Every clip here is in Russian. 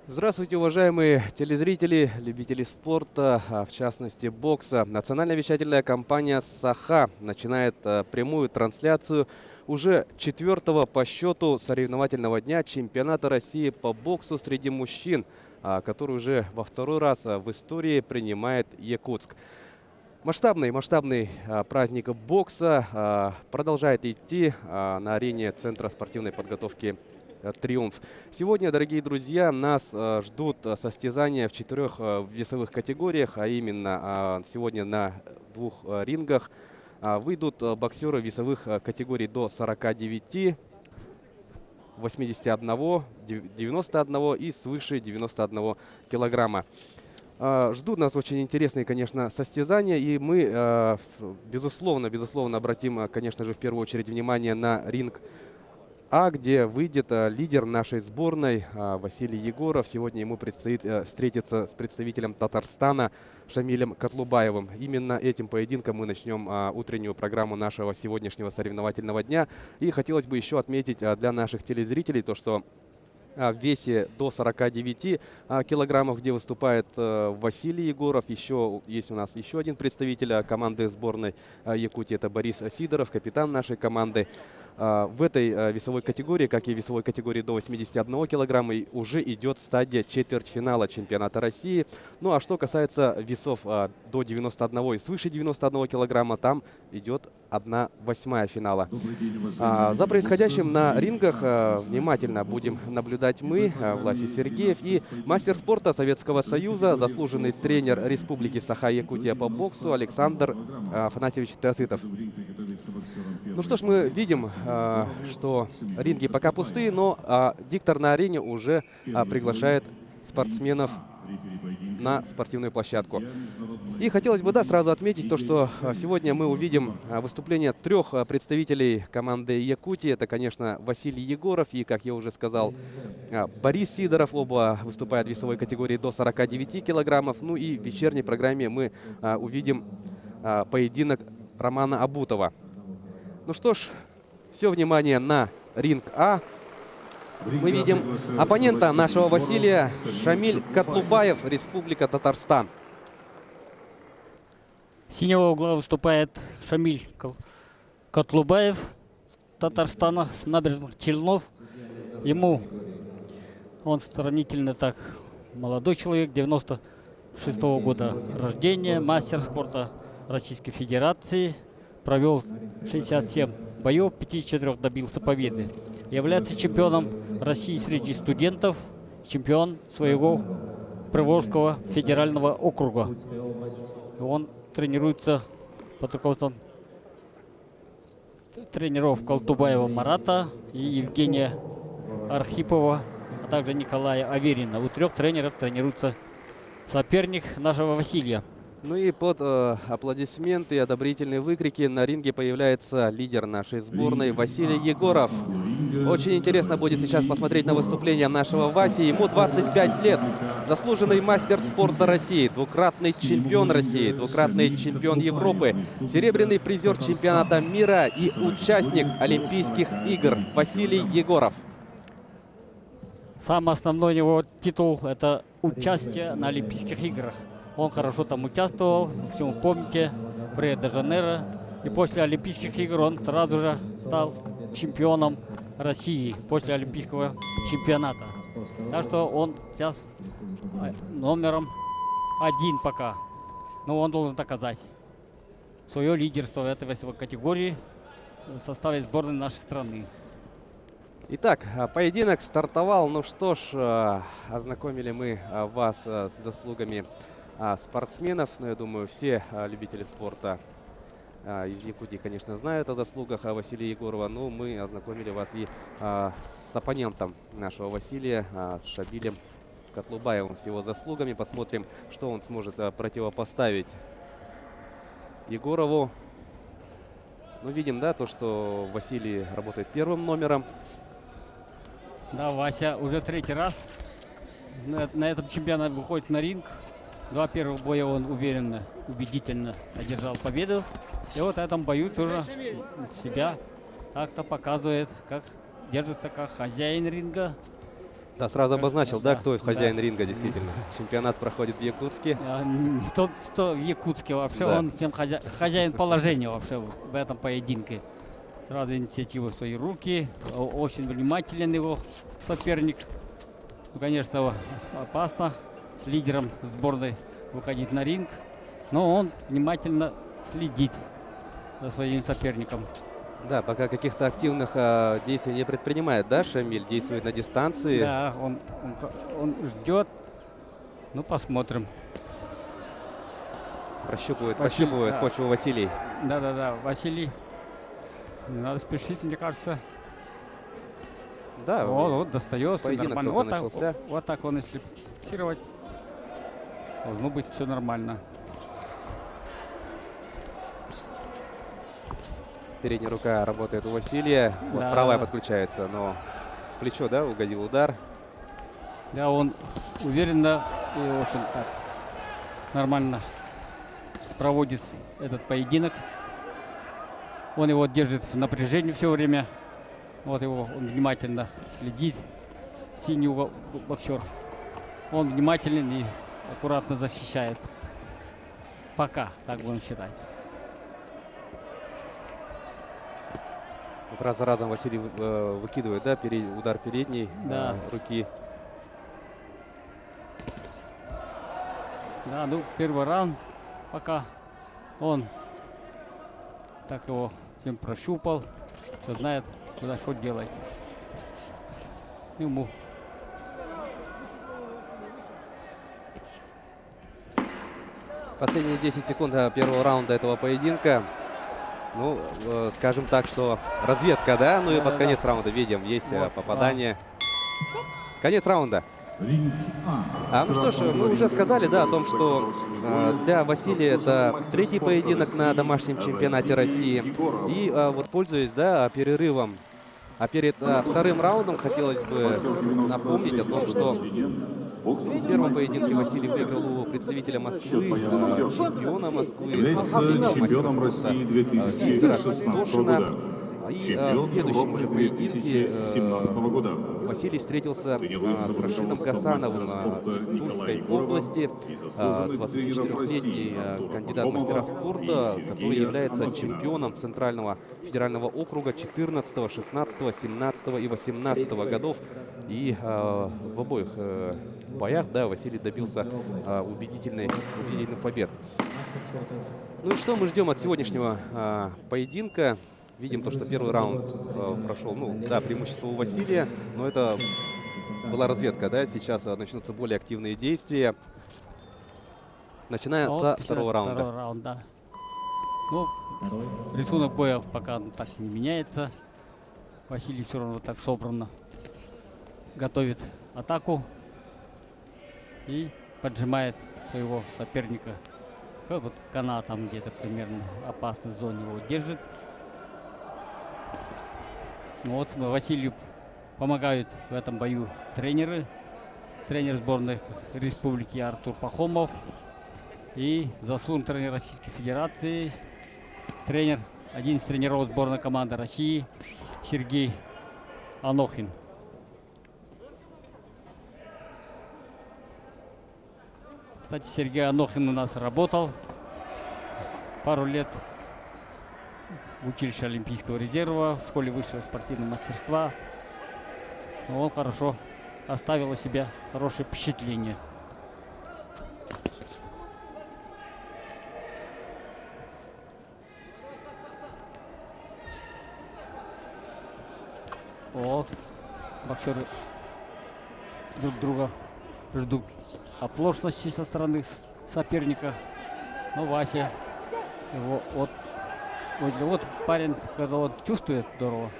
Здравствуйте, уважаемые телезрители, любители спорта, в частности бокса. Национальная вещательная компания «Саха» начинает прямую трансляцию уже четвертого по счету соревновательного дня чемпионата России по боксу среди мужчин, который уже во второй раз в истории принимает Якутск. Масштабный праздник бокса продолжает идти на арене Центра спортивной подготовки «Триумф». Сегодня, дорогие друзья, нас ждут состязания в 4 весовых категориях, а именно сегодня на 2 рингах выйдут боксеры весовых категорий до 49, 81, 91 и свыше 91 килограмма. Ждут нас очень интересные, конечно, состязания, и мы, безусловно, обратим, конечно же, в первую очередь внимание на ринг А, где выйдет лидер нашей сборной Василий Егоров. Сегодня ему предстоит встретиться с представителем Татарстана Шамилем Котлубаевым. Именно этим поединком мы начнем утреннюю программу нашего сегодняшнего соревновательного дня. И хотелось бы еще отметить для наших телезрителей то, что в весе до 49 килограммов, где выступает Василий Егоров. Еще есть у нас еще один представитель команды сборной Якутии. Это Борис Сидоров, капитан нашей команды. В этой весовой категории, как и весовой категории до 81 килограмма, уже идет стадия четвертьфинала чемпионата России. Ну а что касается весов до 91 и свыше 91 килограмма, там идет 1/8 финала. За происходящим на рингах внимательно будем наблюдать мы, Власий Сергеев, и мастер спорта Советского Союза, заслуженный тренер Республики Саха-Якутия по боксу Александр Афанасьевич Теоситов. Ну что ж, мы видим, что ринги пока пустые, но диктор на арене уже приглашает спортсменов на спортивную площадку. И хотелось бы, сразу отметить то, что сегодня мы увидим выступление 3 представителей команды Якутии. Это, конечно, Василий Егоров и, как я уже сказал, Борис Сидоров. Оба выступают в весовой категории до 49 килограммов. Ну и в вечерней программе мы увидим поединок Романа Абутова. Ну что ж, все внимание на ринг А. Мы видим оппонента нашего Василия, Шамиль Котлубаев, Республика Татарстан. С синего угла выступает Шамиль Котлубаев, Татарстана, с набережных Челнов. Он сравнительно так молодой человек, 96-го года рождения, мастер спорта Российской Федерации. Провел 67 боев, 54 добился победы. Является чемпионом России среди студентов, чемпион своего Приволжского федерального округа. Он тренируется под руководством тренеров Колтубаева Марата и Евгения Архипова, а также Николая Аверина. У 3 тренеров тренируется соперник нашего Василия. Ну и под аплодисменты и одобрительные выкрики на ринге появляется лидер нашей сборной Василий Егоров. Очень интересно будет сейчас посмотреть на выступление нашего Васи. Ему 25 лет. Заслуженный мастер спорта России, двукратный чемпион России, двукратный чемпион Европы, серебряный призер чемпионата мира и участник Олимпийских игр Василий Егоров. Самый основной его титул – это участие на Олимпийских играх. Он хорошо там участвовал, все вы помните, в Рио-де-Жанейро. И после Олимпийских игр он сразу же стал чемпионом России после Олимпийского чемпионата. Так что он сейчас номером 1 пока. Но он должен доказать свое лидерство в этой весовой категории в составе сборной нашей страны. Итак, поединок стартовал. Ну что ж, ознакомили мы вас с заслугами спортсменов. Но я думаю, все любители спорта из Якутии, конечно, знают о заслугах Василия Егорова. Но мы ознакомили вас и с оппонентом нашего Василия, с Шамилем Котлубаевым, с его заслугами. Посмотрим, что он сможет противопоставить Егорову. Ну, видим, то, что Василий работает первым номером. Да, Вася уже 3-й раз на этом чемпионате выходит на ринг. 2 первых боя он уверенно, убедительно одержал победу. И вот в этом бою тоже себя как-то показывает, как держится как хозяин ринга. Да, сразу обозначил, да, кто Да. хозяин ринга, действительно. Чемпионат проходит в Якутске. Кто в Якутске вообще, Да. он всем хозяин положения вообще в этом поединке. Сразу инициативу в свои руки, очень внимателен его соперник. Ну, конечно, опасно с лидером сборной выходить на ринг, но он внимательно следит за своим соперником. Да, пока каких-то активных действий не предпринимает, да, Шамиль? Действует на дистанции. Да, он ждет. Ну, посмотрим. Прощупывает Да. почву Василий. Да, Василий. Не надо спешить, мне кажется. Да, Вот достает. всё поединок нормально. только начался. Вот так он, если фиксировать, должно быть все нормально. Передняя рука работает у Василия. Вот Да. правая подключается, но в плечо, да, угодил удар. Да, он уверенно и очень так нормально проводит этот поединок. Он его держит в напряжении все время. Вот его он внимательно следит. Синий боксер. Он внимателен и аккуратно защищает. Пока, так будем считать. Вот раз за разом Василий выкидывает, да, удар передней Да. руки. Да, ну первый раунд пока он так его всем прощупал, все знает, куда что делать. Ему Последние 10 секунд первого раунда этого поединка. Ну, скажем так, что разведка, да? Ну и под конец раунда видим, есть попадание. Конец раунда. Ну что ж, мы уже сказали, да, о том, что для Василия это третий поединок на домашнем чемпионате России. И вот пользуясь, да, перерывом, перед вторым раундом хотелось бы напомнить о том, что в первом поединке Василий выиграл у представителя Москвы, чемпиона Москвы, чемпионом России 2016 года. И в следующем уже поединке 2017 года. Василий встретился с Рашидом Гасановым из Тульской области, 24-летний кандидат в мастера спорта, который является чемпионом Центрального федерального округа 14, 16, 17 и 18 годов. И в обоих боях, да, Василий добился убедительных побед. Ну и что мы ждем от сегодняшнего поединка? Видим то, что первый раунд прошел, ну да, преимущество у Василия, но это была разведка, да, сейчас начнутся более активные действия, начиная со второго раунда. Второй раунд, да. Ну, рисунок боя пока так не меняется. Василий все равно так собранно готовит атаку и поджимает своего соперника. Как вот канатом где-то примерно в опасной зоне его держит. Вот Василию помогают в этом бою тренеры. Тренер сборной республики Артур Пахомов и заслуженный тренер Российской Федерации, один из тренеров сборной команды России Сергей Анохин. Кстати, Сергей Анохин у нас работал пару лет в училище Олимпийского резерва, в школе высшего спортивного мастерства. Он хорошо оставил о себе хорошее впечатление. Боксеры друг друга ждут оплошности со стороны соперника. Но Вася его вот парень, когда он чувствует здорово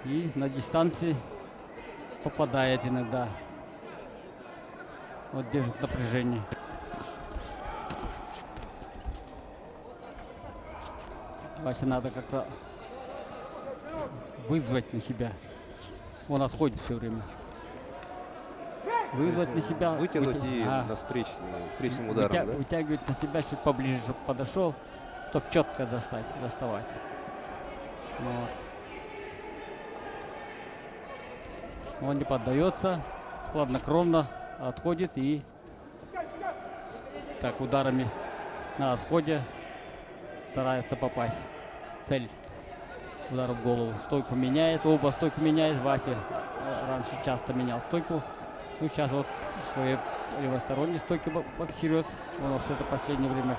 и на дистанции попадает иногда. Вот держит напряжение. Вася надо как-то вызвать на себя. Он отходит все время. Вызвать на себя. Вытянуть и на встречным ударом. Да? Вытягивать на себя чуть поближе, чтобы подошел, чтобы четко доставать. Вот. Он не поддается. хладнокровно отходит и так ударами на отходе старается попасть в цель. Удар в голову. Стойку меняет, оба стойку меняет. Вася раньше часто менял стойку. Ну, сейчас вот в своей левосторонней стойке боксирует. Он все это последнее время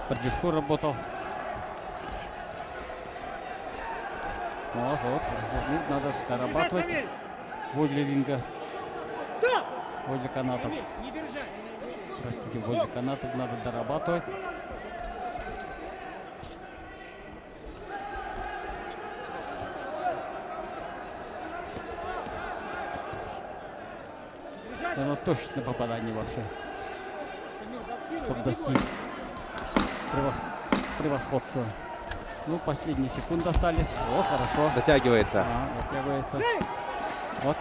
под левшу работал. Вот, ну, надо дорабатывать возле ринга, возле канатов. Простите, возле канатов надо дорабатывать. Оно точно попадание вообще, чтобы достичь превосходства. Ну, последние секунды остались. Вот, хорошо. Дотягивается. Дотягивается. Вот.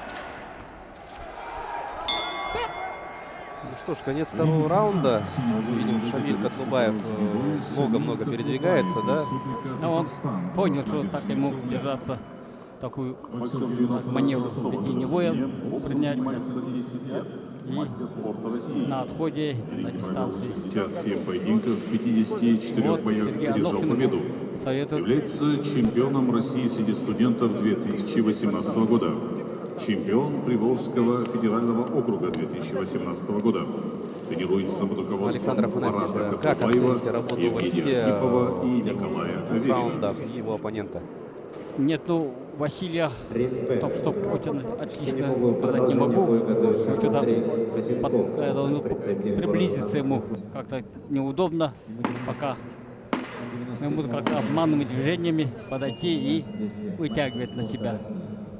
Ну что ж, конец второго раунда. Мы видим, Шамиль Котлубаев много-много передвигается, да? Но он понял, что так ему держаться, такую маневру ведения боя принять. И на отходе, на дистанции. 57 поединков, в 54 Вот, боях Сергей одержал Анохин победу. советует. Является чемпионом России среди студентов 2018 года. Чемпион Приволжского федерального округа 2018 года. Тренируется под руководством Александр Афанасьевич, Марата как Котлубаева, оцените работу Евгения Василия Архипова и в Николая двух Аверина? раундах и его оппонента? Нет, ну, Василия, так что очень отлично сказать не могу. Ну, что-то приблизиться ему как-то неудобно, пока ему как-то обманными движениями подойти и вытягивать на себя.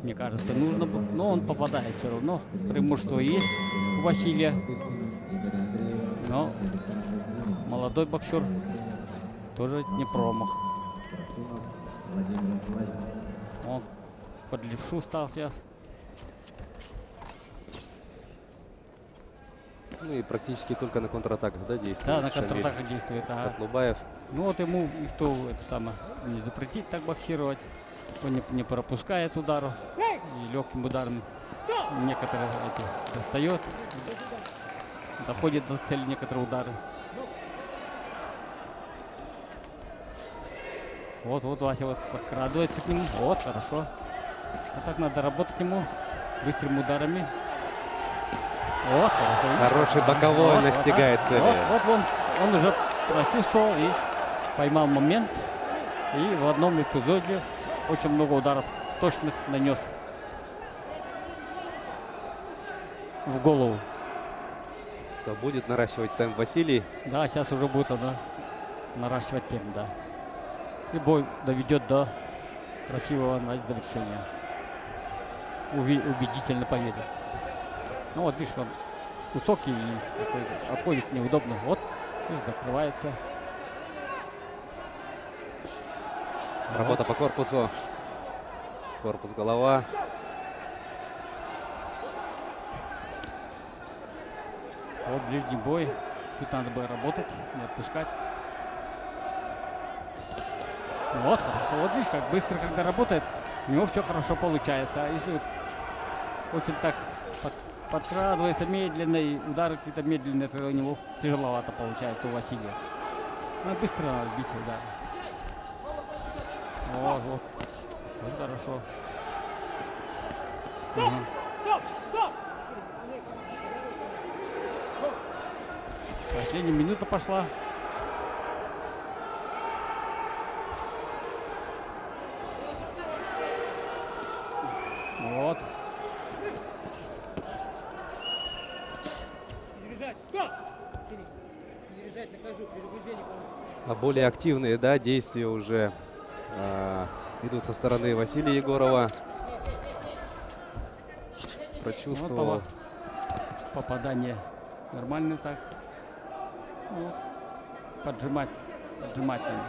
Мне кажется, нужно было, но он попадает все равно. Преимущество есть у Василия. Но молодой боксер тоже не промах. Он под левшу стал сейчас. Ну и практически только на контратаках, да, действует? Да, на Шамиль контратаках действует. Ага. Котлубаев. Ну вот ему никто это самое не запретит так боксировать. Он не пропускает ударов и легким ударом некоторые эти достает, доходит до цели некоторые удары. Вот Вася вот подкрадывается к нему. Вот, хорошо. А так надо работать ему быстрыми ударами. Вот, хорошо. Хороший боковой настигает цели. Вот он уже прочувствовал и поймал момент. И в одном эпизоде очень много ударов точных нанес в голову. Что будет наращивать темп Василий? Да, сейчас уже будет она наращивать темп, да. И бой доведет до красивого завершения. Убедительно победы. Ну вот, видишь, он высокий и отходит неудобно. Вот, видишь, закрывается. Работа по корпусу. Корпус, голова. Вот ближний бой. Тут надо было работать, не отпускать. Вот, хорошо. Вот видишь, как быстро, когда работает, у него все хорошо получается. А если очень так подкрадывается медленно, и удары какие-то медленные, то у него тяжеловато получается у Василия. Ну, быстро надо бить удары. Вот. Вот хорошо. Ага. Последняя минута пошла. Вот. А более активные, да, действия уже идут со стороны Василия Егорова. Прочувствовал. Вот попадание нормально так. Вот. Поджимать надо.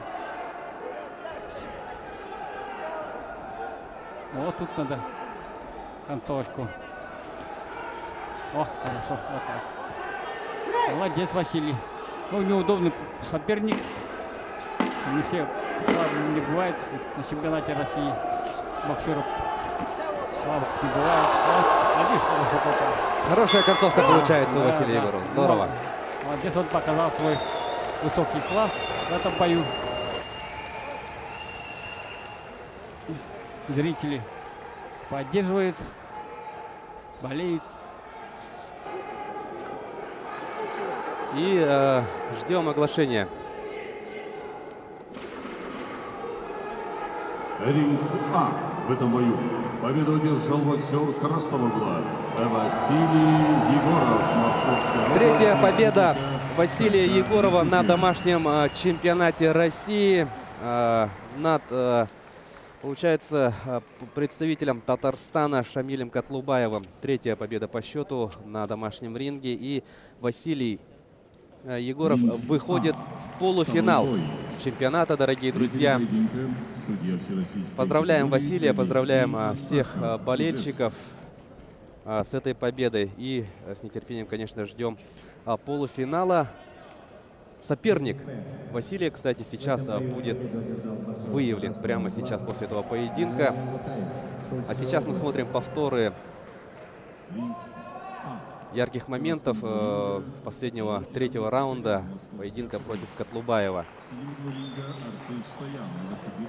Вот тут надо концовочку. О, хорошо, вот так. Молодец, Василий. Ну, неудобный соперник. Не все слабыми не бывает на чемпионате России. Боксеров слабых не бывает. Вот, видишь, хорошо попал. Хорошая концовка получается у Да, Василия да. Егорова. Здорово. Вот здесь он показал свой высокий класс в этом бою. Зрители поддерживают, болеют. И ждем оглашения. Ринг А. В этом бою победу одержал боксер красного угла Василий Егоров. Московская Третья область. победа Василия Егорова на домашнем чемпионате России над, получается, представителем Татарстана Шамилем Котлубаевым. Третья победа по счету на домашнем ринге. И Василий Егоров выходит в полуфинал чемпионата, дорогие друзья. Поздравляем Василия, поздравляем всех болельщиков с этой победой. И с нетерпением, конечно, ждем полуфинала. Соперник Василия, кстати, сейчас будет выявлен прямо сейчас после этого поединка. А сейчас мы смотрим повторы ярких моментов последнего третьего раунда поединка против Котлубаева.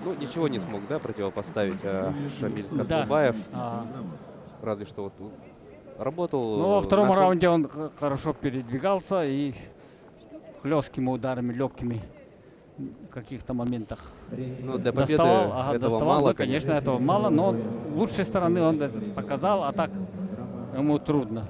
Ну, ничего не смог, да, противопоставить Шамиль Котлубаев. Да. Разве что вот работал. Ну, во втором на раунде он хорошо передвигался и хлесткими ударами, легкими в каких-то моментах Ну, для победы доставал. этого доставал. мало, Ну, конечно, этого мало, но лучшей стороны он это показал, а так ему трудно.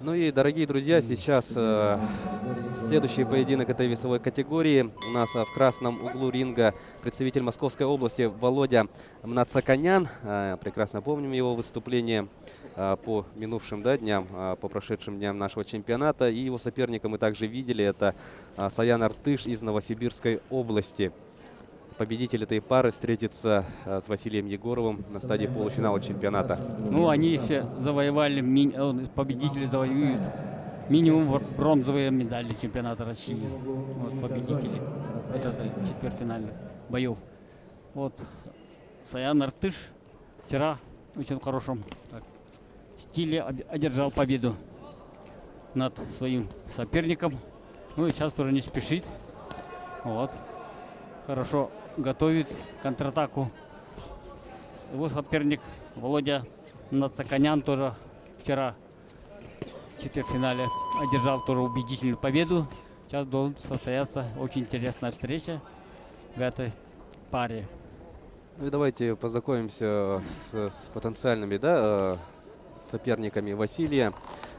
Ну и, дорогие друзья, сейчас следующий поединок этой весовой категории. У нас в красном углу ринга представитель Московской области Володя Мнацаканян. Прекрасно помним его выступление по минувшим дням, по прошедшим дням нашего чемпионата. И его соперника мы также видели. Это Саян Артыш из Новосибирской области. Победитель этой пары встретится с Василием Егоровым на стадии полуфинала чемпионата. Ну, они все завоевали, победители завоюют минимум бронзовые медали чемпионата России. Вот победители четвертьфинальных боев. Вот Саян Артыш вчера в очень хорошем стиле одержал победу над своим соперником. Ну и сейчас тоже не спешит. Вот. Хорошо готовит контратаку. Его соперник Володя Мнацаканян тоже вчера в четвертьфинале одержал тоже убедительную победу. Сейчас должен состояться очень интересная встреча в этой паре. Ну и давайте познакомимся с потенциальными соперниками Василия.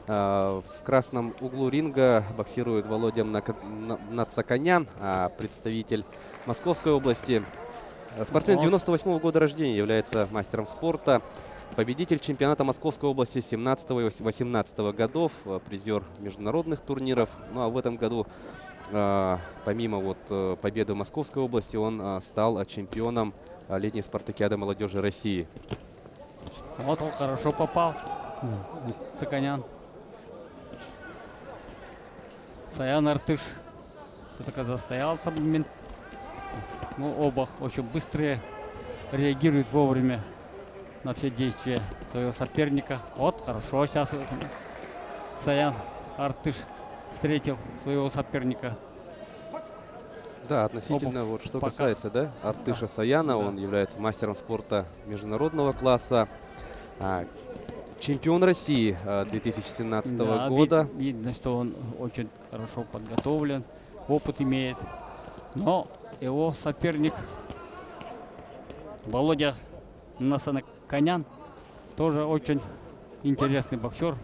В красном углу ринга боксирует Володя Мнацаканян, представитель Московской области. Спортсмен 98-го года рождения, является мастером спорта. Победитель чемпионата Московской области 17 и 18 годов, призер международных турниров. Ну а в этом году, помимо победы в Московской области, он стал чемпионом летней спартакиады молодежи России. Вот он хорошо попал, Цаканян. Саян Артыш все-таки застоялся момент. Ну, оба очень быстрые, реагируют вовремя на все действия своего соперника. Вот, хорошо сейчас Саян Артыш встретил своего соперника. Да, относительно, что касается Артыша Саяна, он является мастером спорта международного класса, чемпион России 2017 года. Видно, что он очень хорошо подготовлен, опыт имеет. Но его соперник Володя Мнацаканян тоже очень интересный боксер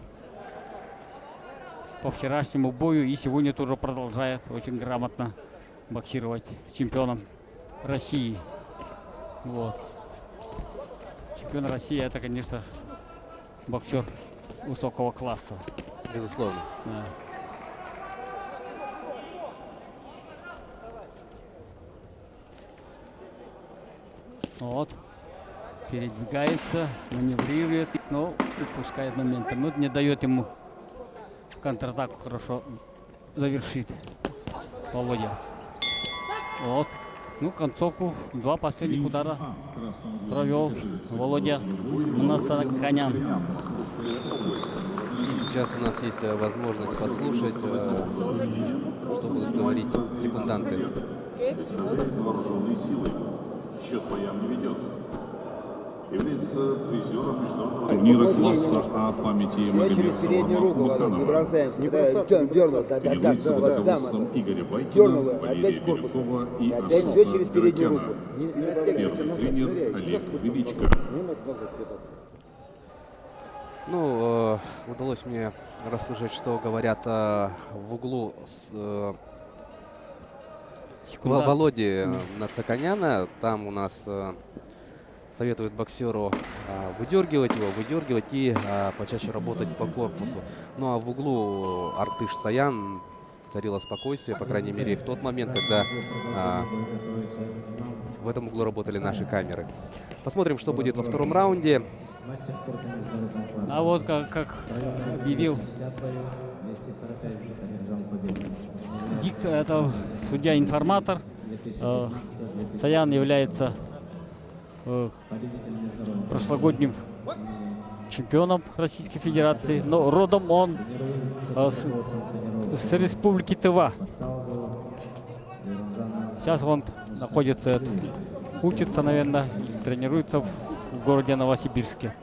по вчерашнему бою, и сегодня тоже продолжает очень грамотно боксировать с чемпионом России. Вот. Чемпион России — это, конечно, боксер высокого класса. Безусловно. Да. Вот. Передвигается, маневрирует, но упускает моментом. Вот не дает ему контратаку хорошо завершить Володя. Вот. Ну, концовку, два последних удара провел Володя Мнацаканян. И сейчас у нас есть возможность послушать, что будут говорить секунданты. Вооруженные силы. Счет боям не ведет. Является призером международного турнира класса А памяти Магомедсалама Муханова. Тренируется под руководством Игоря Байкина, Валерия Бирюкова и Ашота Пирокяна. Первый тренер Олег Величко. Ну, удалось мне расслышать, что говорят в углу Володи Нацаканяна. Там у нас советуют боксеру выдергивать и почаще работать по корпусу. Ну а в углу Артыш Саян царило спокойствие, по крайней мере в тот момент, когда в этом углу работали наши камеры. Посмотрим, что будет во втором раунде. А вот как объявил это судья-информатор, Саян является прошлогодним чемпионом Российской Федерации, но родом он с Республики Тыва. Сейчас он находится, учится, наверное, или тренируется в городе Новосибирске.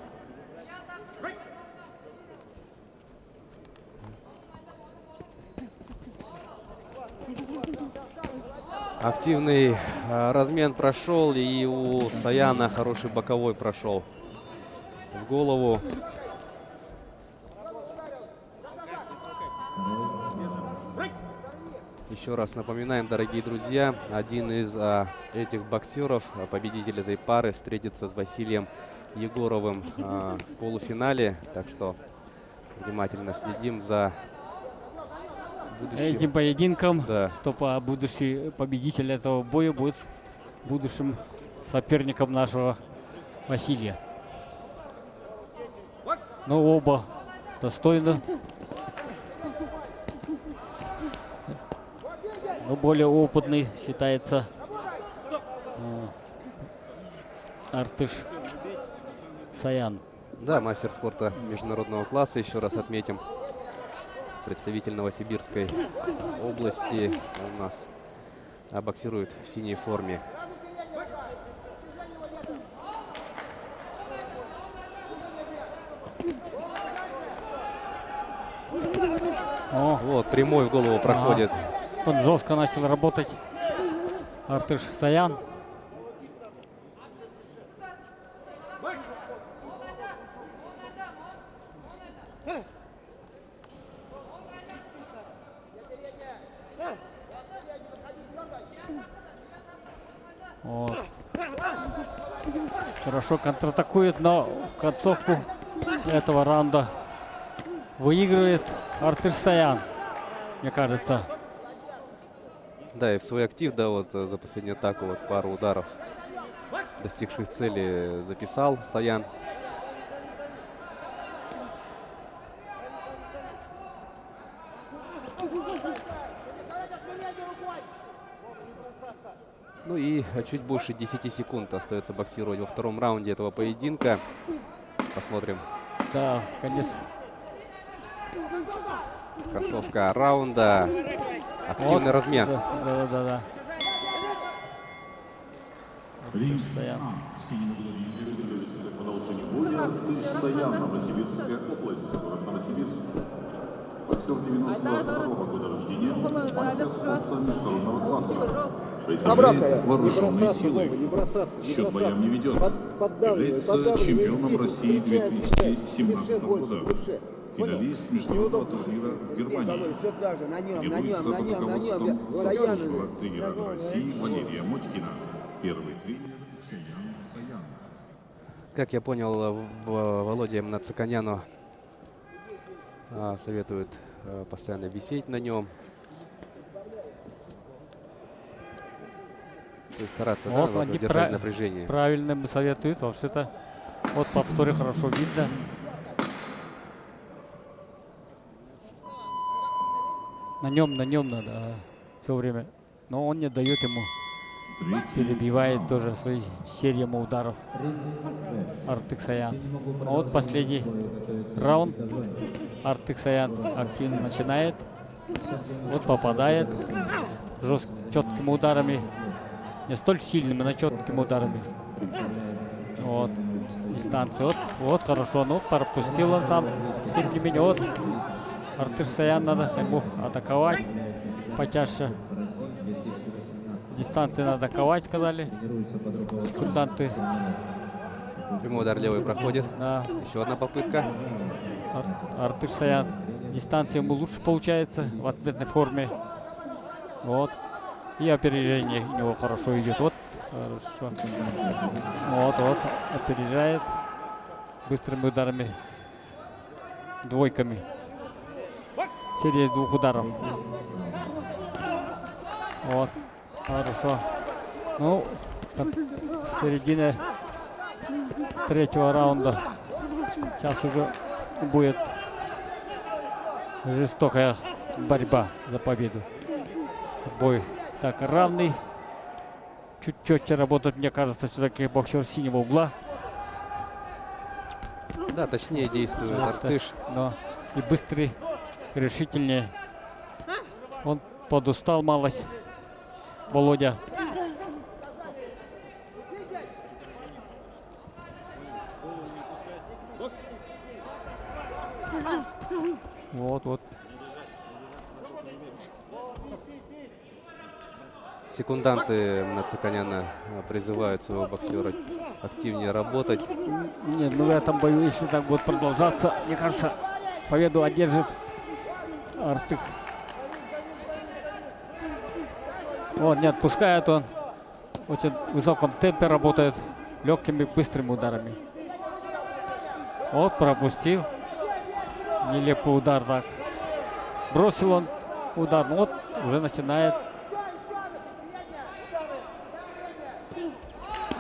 Активный размен прошел, и у Саяна хороший боковой прошел в голову. Еще раз напоминаем, дорогие друзья, один из этих боксеров, победитель этой пары, встретится с Василием Егоровым в полуфинале. Так что внимательно следим за этим поединком, да. что будущий победитель этого боя будет будущим соперником нашего Василия. Но оба достойны. Но более опытный считается Артыш Саян. Да, мастер спорта международного класса, еще раз отметим. Представитель Новосибирской области у нас боксирует в синей форме. О, вот, прямой в голову проходит. Он жестко начал работать Артыш Саян. Вот. Хорошо контратакует, но концовку этого раунда выигрывает Артыш Саян, мне кажется. Да, и в свой актив, да, вот за последнюю атаку вот пару ударов, достигших цели, записал Саян. Ну и чуть больше 10 секунд остается боксировать во втором раунде этого поединка. Посмотрим. Да, конец. Концовка раунда. Активный Вот, размен. Да. Саян. Саян, Новосибирская область, город Новосибирск. Боксер 92-го года рождения, мастер спорта международного класса. Вооруженные силы. Счет боям не ведет. Является чемпионом России 2017 года. Финалист международного турнира в Германии. Тренируется под руководством заслуженного тренера России Валерия Мотькина. Первый тренер Саян. Как я понял, Володе Нацаканяну советуют постоянно висеть на нем. То есть стараться, вот, да, они держать напряжение. Правильно ему советуют. Вообще-то вот повторе хорошо видно. На нем надо все время. Но он не дает ему перебивает тоже свои сериями ударов Артык Саян. А вот последний раунд. Артык Саян активно начинает. Вот попадает четкими ударами. Не столь сильными, но четкими ударами. Вот. Дистанция. Вот хорошо. Ну, пропустил он сам. Тем не менее, вот. Артык Саян надо ему атаковать почаще. Дистанции надо ковать, сказали секунданты. Прямой удар левый проходит. Да. Еще одна попытка. Артык Саян. Дистанция ему лучше получается в ответной форме. Вот. И опережение у него хорошо идет. Вот. Хорошо. Вот. Опережает. Быстрыми ударами. Двойками. Серия из 2 ударов. Вот. Хорошо. Ну, середина 3-го раунда. Сейчас уже будет жестокая борьба за победу. Бой так равный. Чуть четче работает, мне кажется, все-таки боксер синего угла. Да, точнее действует Артыш. Но и быстрый, решительнее. Он подустал малость. Володя. Вот. Секунданты Нацаканяна призывают своего боксера активнее работать. Нет, ну в этом бою, если так будет продолжаться, мне кажется, победу одержит Артык. Вот, не отпускает он. Очень в высоком темпе работает. Легкими, быстрыми ударами. Вот, пропустил. Нелепый удар так. Бросил он удар. Ну вот, уже начинает.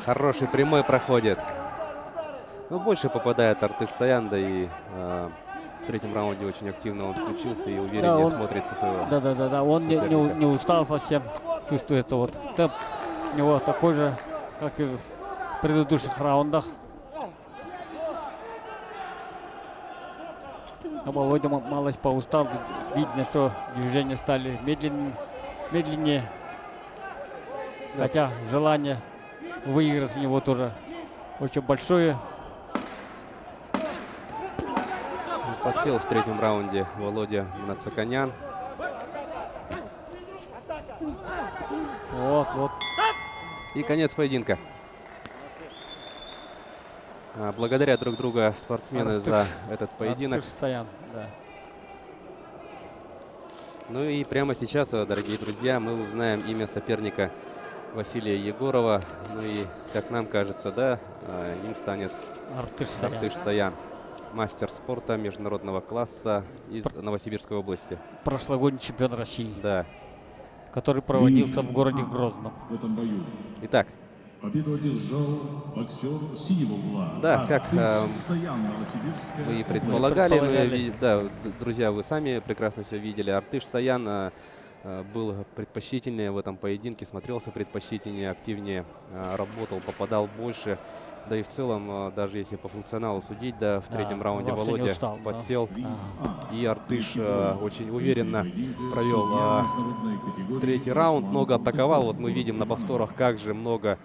Хороший прямой проходит. Но больше попадает Артыш Саян, да и в 3-м раунде очень активно он включился и увереннее смотрится своего. Да. Он не устал совсем. Чувствуется вот темп у него такой же, как и в предыдущих раундах. А Володя малость поустал. Видно, что движения стали медленнее. Да. Хотя желание выиграть у него тоже очень большое. Подсел в 3-м раунде Володя Нацаканян. Вот. И конец поединка. Благодаря друг друга спортсмены за этот поединок. Артыш Саян, да. Ну и прямо сейчас, дорогие друзья, мы узнаем имя соперника Василия Егорова. Ну и, как нам кажется, да, им станет Артыш Саян. Мастер спорта международного класса из Новосибирской области. Прошлогодний чемпион России. Да. Который проводился в городе Грозном. Итак. Победу одержал боксер синего угла. Да, как мы и предполагали. Да, друзья, вы сами прекрасно все видели. Артыш Саян был предпочтительнее в этом поединке, смотрелся предпочтительнее, активнее работал, попадал больше. Да и в целом, даже если по функционалу судить, да, в 3-м раунде Володя подсел. И Артыш очень уверенно провел 3-й раунд, много атаковал. Вот мы видим на повторах, как же много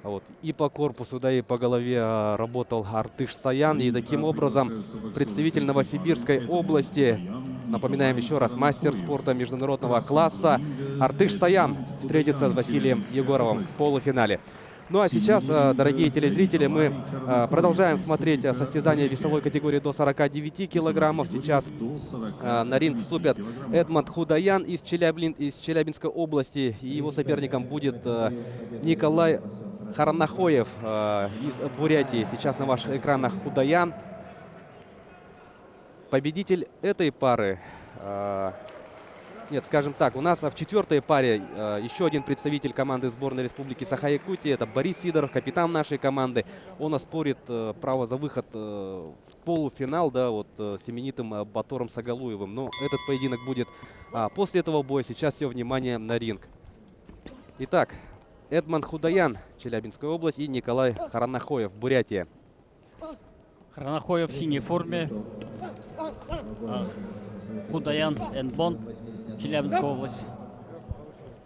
вот, и по корпусу, да, и по голове работал Артыш Саян. И таким образом представитель Новосибирской области, напоминаем еще раз, мастер спорта международного класса Артыш Саян встретится с Василием Егоровым в полуфинале. Ну а сейчас, дорогие телезрители, мы продолжаем смотреть состязания весовой категории до 49 килограммов. Сейчас на ринг вступят Эдмонд Худаян из Челябинской области. И его соперником будет Николай Харнахоев из Бурятии. Сейчас на ваших экранах Худаян. Победитель этой пары... Нет, скажем так, у нас в 4-й паре еще один представитель команды сборной Республики Саха-Якутия. Это Борис Сидоров, капитан нашей команды. Он оспорит право за выход в полуфинал, да, вот с именитым Батором Сагалуевым. Но этот поединок будет после этого боя. Сейчас все внимание на ринг. Итак, Эдмон Худаян, Челябинская область, и Николай Харанахоев, Бурятия. Харанахоев в синей форме. Худаян Эдмон, Челябинская область.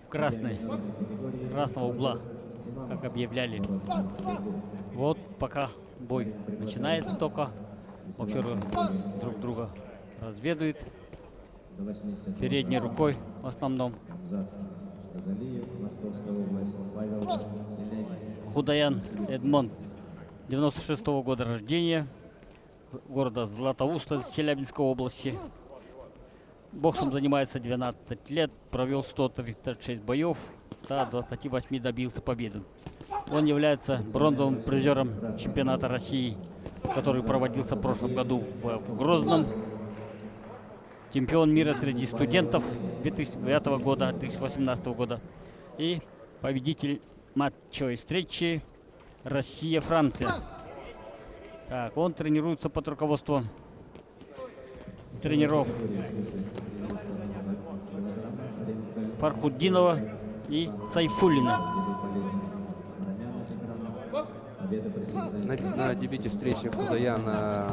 В красной. Красного угла, как объявляли. Вот пока бой начинается только. Боксеры друг друга разведывают. Передней рукой в основном. Худаян Эдмон, 96-го года рождения, города Златоуста, Челябинской области. Боксом занимается 12 лет, провел 136 боев, 128 добился победы. Он является бронзовым призером чемпионата России, который проводился в прошлом году в Грозном. Чемпион мира среди студентов 2009 года, 2018 года. И победитель матчевой встречи Россия-Франция. Так, он тренируется под руководством тренеров Фархуддинова и Сайфуллина. На дебюте встречи Худаяна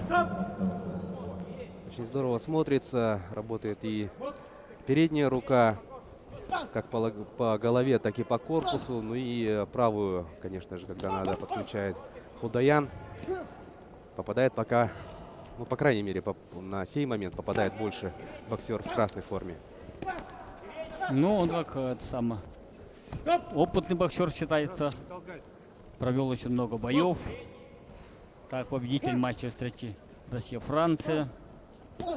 очень здорово смотрится. Работает и передняя рука, как по голове, так и по корпусу. Ну и правую, конечно же, когда надо, подключает Худаян. Попадает пока, ну, по крайней мере, на сей момент попадает больше боксер в красной форме. Ну, он как опытный боксер считается. Провел очень много боев. Так, победитель матча встречи Россия-Франция.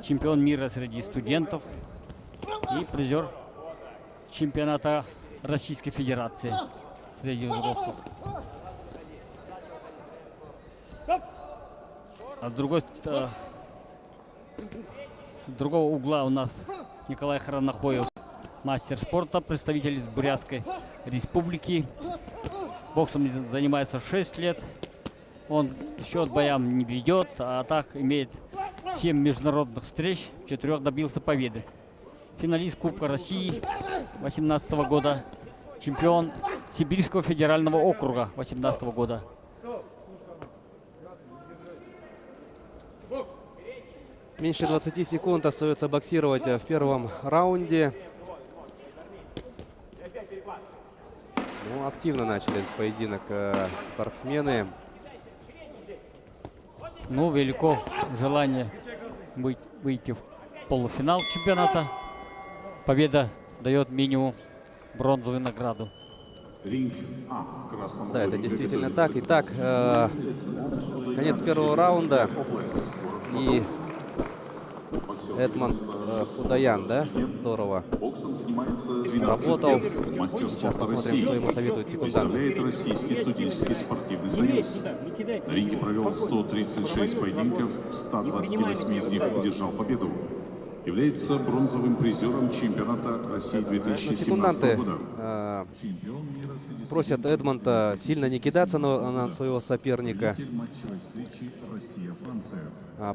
Чемпион мира среди студентов. И призер чемпионата Российской Федерации среди взрослых. А с другого угла у нас Николай Харанахоев, мастер спорта, представитель из Бурятской республики. Боксом занимается 6 лет. Он счет боям не ведет, а так имеет 7 международных встреч, в 4 добился победы. Финалист Кубка России 2018 года, чемпион Сибирского федерального округа 2018 года. Меньше 20 секунд остается боксировать в первом раунде. Ну, активно начали этот поединок спортсмены. Ну, велико желание выйти в полуфинал чемпионата. Победа дает минимум бронзовую награду. Да, это действительно так. Итак, конец первого раунда. И Эдмон Худаян, да? Здорово работал. Сейчас посмотрим, что ему советует секундант. Российский студенческий спортивный союз. На ринге провел 136 поединков, в 128 из них одержал победу. Является бронзовым призером чемпионата России 2017 года. Просят Эдмонта сильно не кидаться на своего соперника.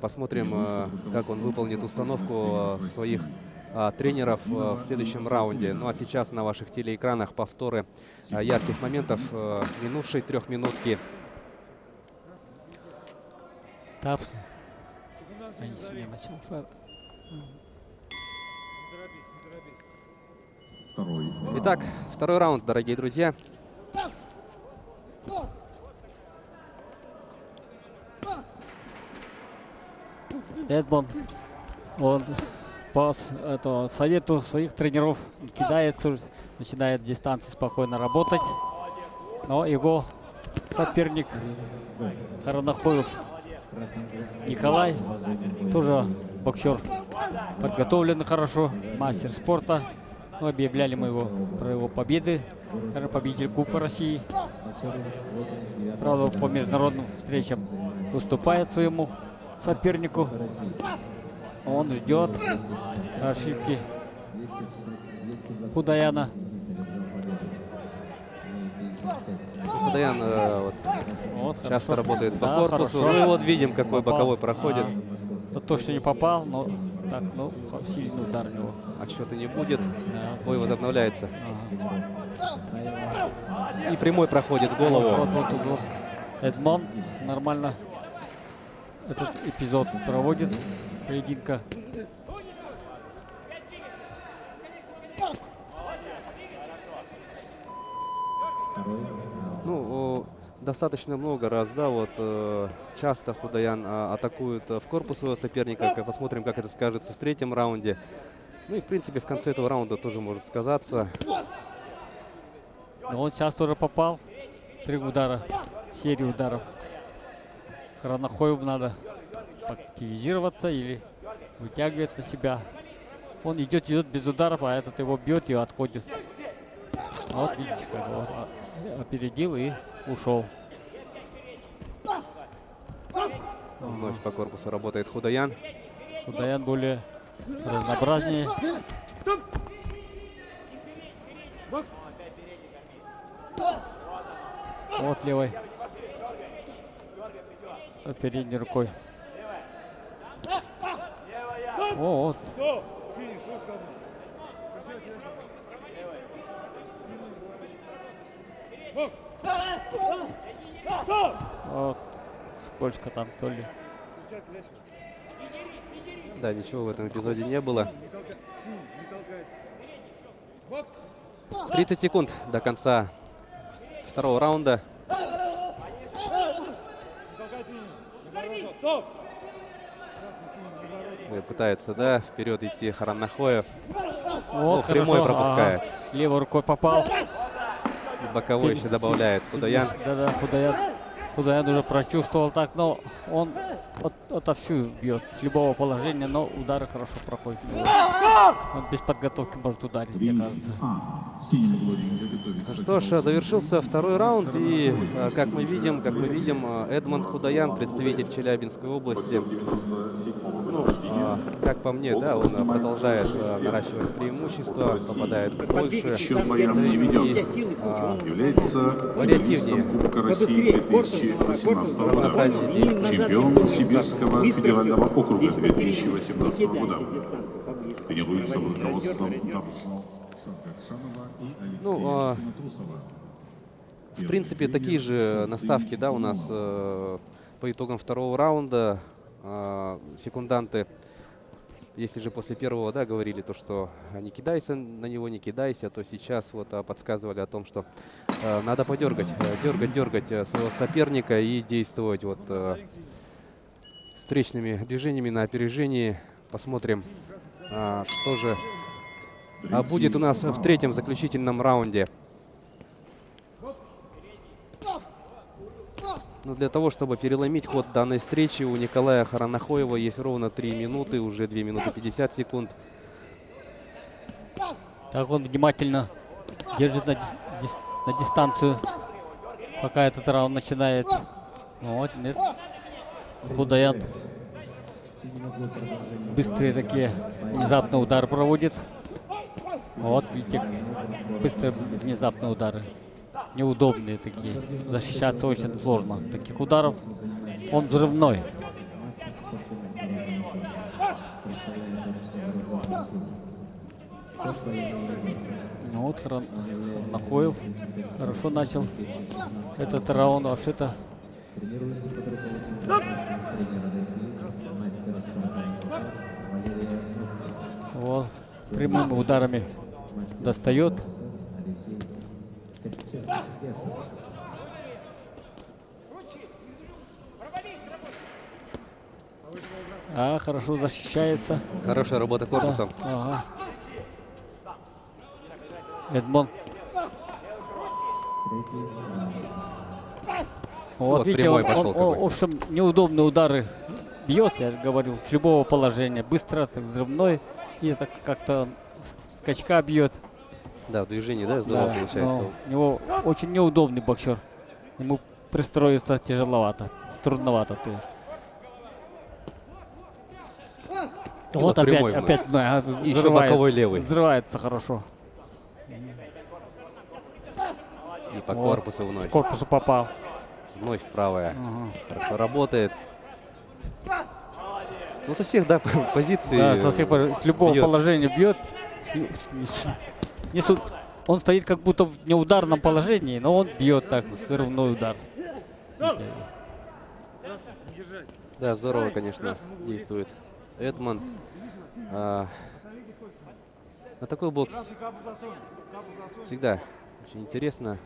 Посмотрим, как он выполнит установку своих тренеров в следующем раунде. Ну а сейчас на ваших телеэкранах повторы ярких моментов минувшей трехминутки. Итак, второй раунд, дорогие друзья. Эдмон, он по совету своих тренеров кидается, начинает дистанции спокойно работать. Но его соперник Харанахоев Николай, тоже боксер, подготовлен хорошо, мастер спорта. Ну, объявляли мы его про его победы, даже победитель Кубка России. Правда, по международным встречам уступает своему сопернику. Он ждет ошибки Худаяна. Худаян часто работает по корпусу. Хорошо. Ну и вот видим, какой боковой проходит. То, что не попал, но Так, ну, сильный удар у него. Отсчета не будет. Да. Бой возобновляется. Ага. И прямой проходит в Вот, голову. вот. Эдмон нормально этот эпизод проводит поединка. Ну, достаточно много раз, да, вот часто Худаян атакует в корпус своего соперника. Посмотрим, как это скажется в третьем раунде. Ну и, в принципе, в конце этого раунда тоже может сказаться. Но он сейчас тоже попал. 3 удара, серию ударов. Харанахоеву надо активизироваться или вытягивать на себя. Он идет без ударов, а этот его бьет и отходит. Вот видите, как вот опередил и ушел. Вновь по корпусу работает Худаян. Худаян более разнообразнее. Вот левой. Передней рукой. О, вот. Вот. Сколько там, то ли. Да, ничего в этом эпизоде не было. 30 секунд до конца второго раунда. Пытается, да, вперед идти Харанахоев. Вот, прямой пропускает. Ага. Левой рукой попал. И боковой еще добавляет Худаян. Да, Худаян уже прочувствовал так, но он отовсюду бьет, с любого положения, но удары хорошо проходят. Он без подготовки может ударить, мне кажется. Ну что ж, завершился второй раунд, и как мы видим, Эдмонд Худаян, представитель Челябинской области, ну, как по мне, да, он продолжает наращивать преимущество, попадает больше, Счет боям не ведет. Является вариативнее. Кубка России 2018 года. Чемпион Сибирского федерального округа 2018 года. Тренируется под руководством Ну, в принципе, такие же наставки, да, у нас по итогам второго раунда. Секунданты, если же после первого, да, говорили то, что не кидайся на него, не кидайся, то сейчас вот подсказывали о том, что надо подергать, дергать своего соперника и действовать вот встречными движениями на опережении. Посмотрим, что же будет у нас в третьем заключительном раунде. Но для того, чтобы переломить ход данной встречи, у Николая Харанахоева есть ровно 3 минуты, уже 2 минуты 50 секунд. Так он внимательно держит на дистанцию, пока этот раунд начинает. Вот, нет. Худаян быстрые такие внезапные удары проводит. Вот, видите, быстрые внезапные удары. Неудобные такие. Защищаться очень сложно. Таких ударов он взрывной. Ну вот Харанахоев хорошо начал этот раунд. Вообще-то вот прямыми ударами достает. Хорошо защищается. Хорошая работа корпусом. Да. Ага. Эдмон. Вот видите, прямой он, пошел в общем, неудобные удары бьет, я же говорил, с любого положения. Быстро, так, взрывной. И это как-то скачка бьет. Да, в движении, да, здорово получается. У него очень неудобный боксер. Ему пристроиться тяжеловато, трудновато. То есть. Вот опять еще боковой левый. Взрывается хорошо. И по корпусу вновь. В корпусу попал. Вновь правая. Хорошо работает. Ну, со всех, да, позиций. Да, с любого бьет. положения бьет. Он стоит как будто в неударном положении, но он бьет так, взрывной удар. Да, здорово, конечно, действует Эдмонд. На такой бокс всегда очень интересно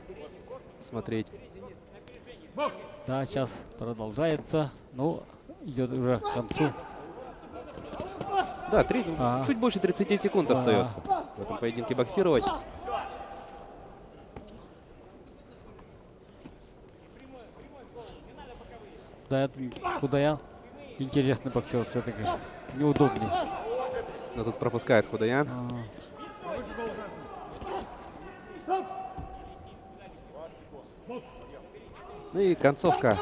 смотреть. Да, сейчас продолжается. Ну, идет уже к концу. Да, Ага. чуть больше 30 секунд Ага. остается в этом поединке боксировать. Да, это Худаян. Интересный боксер все-таки. Неудобный. Но тут пропускает Худаян. Ну и концовка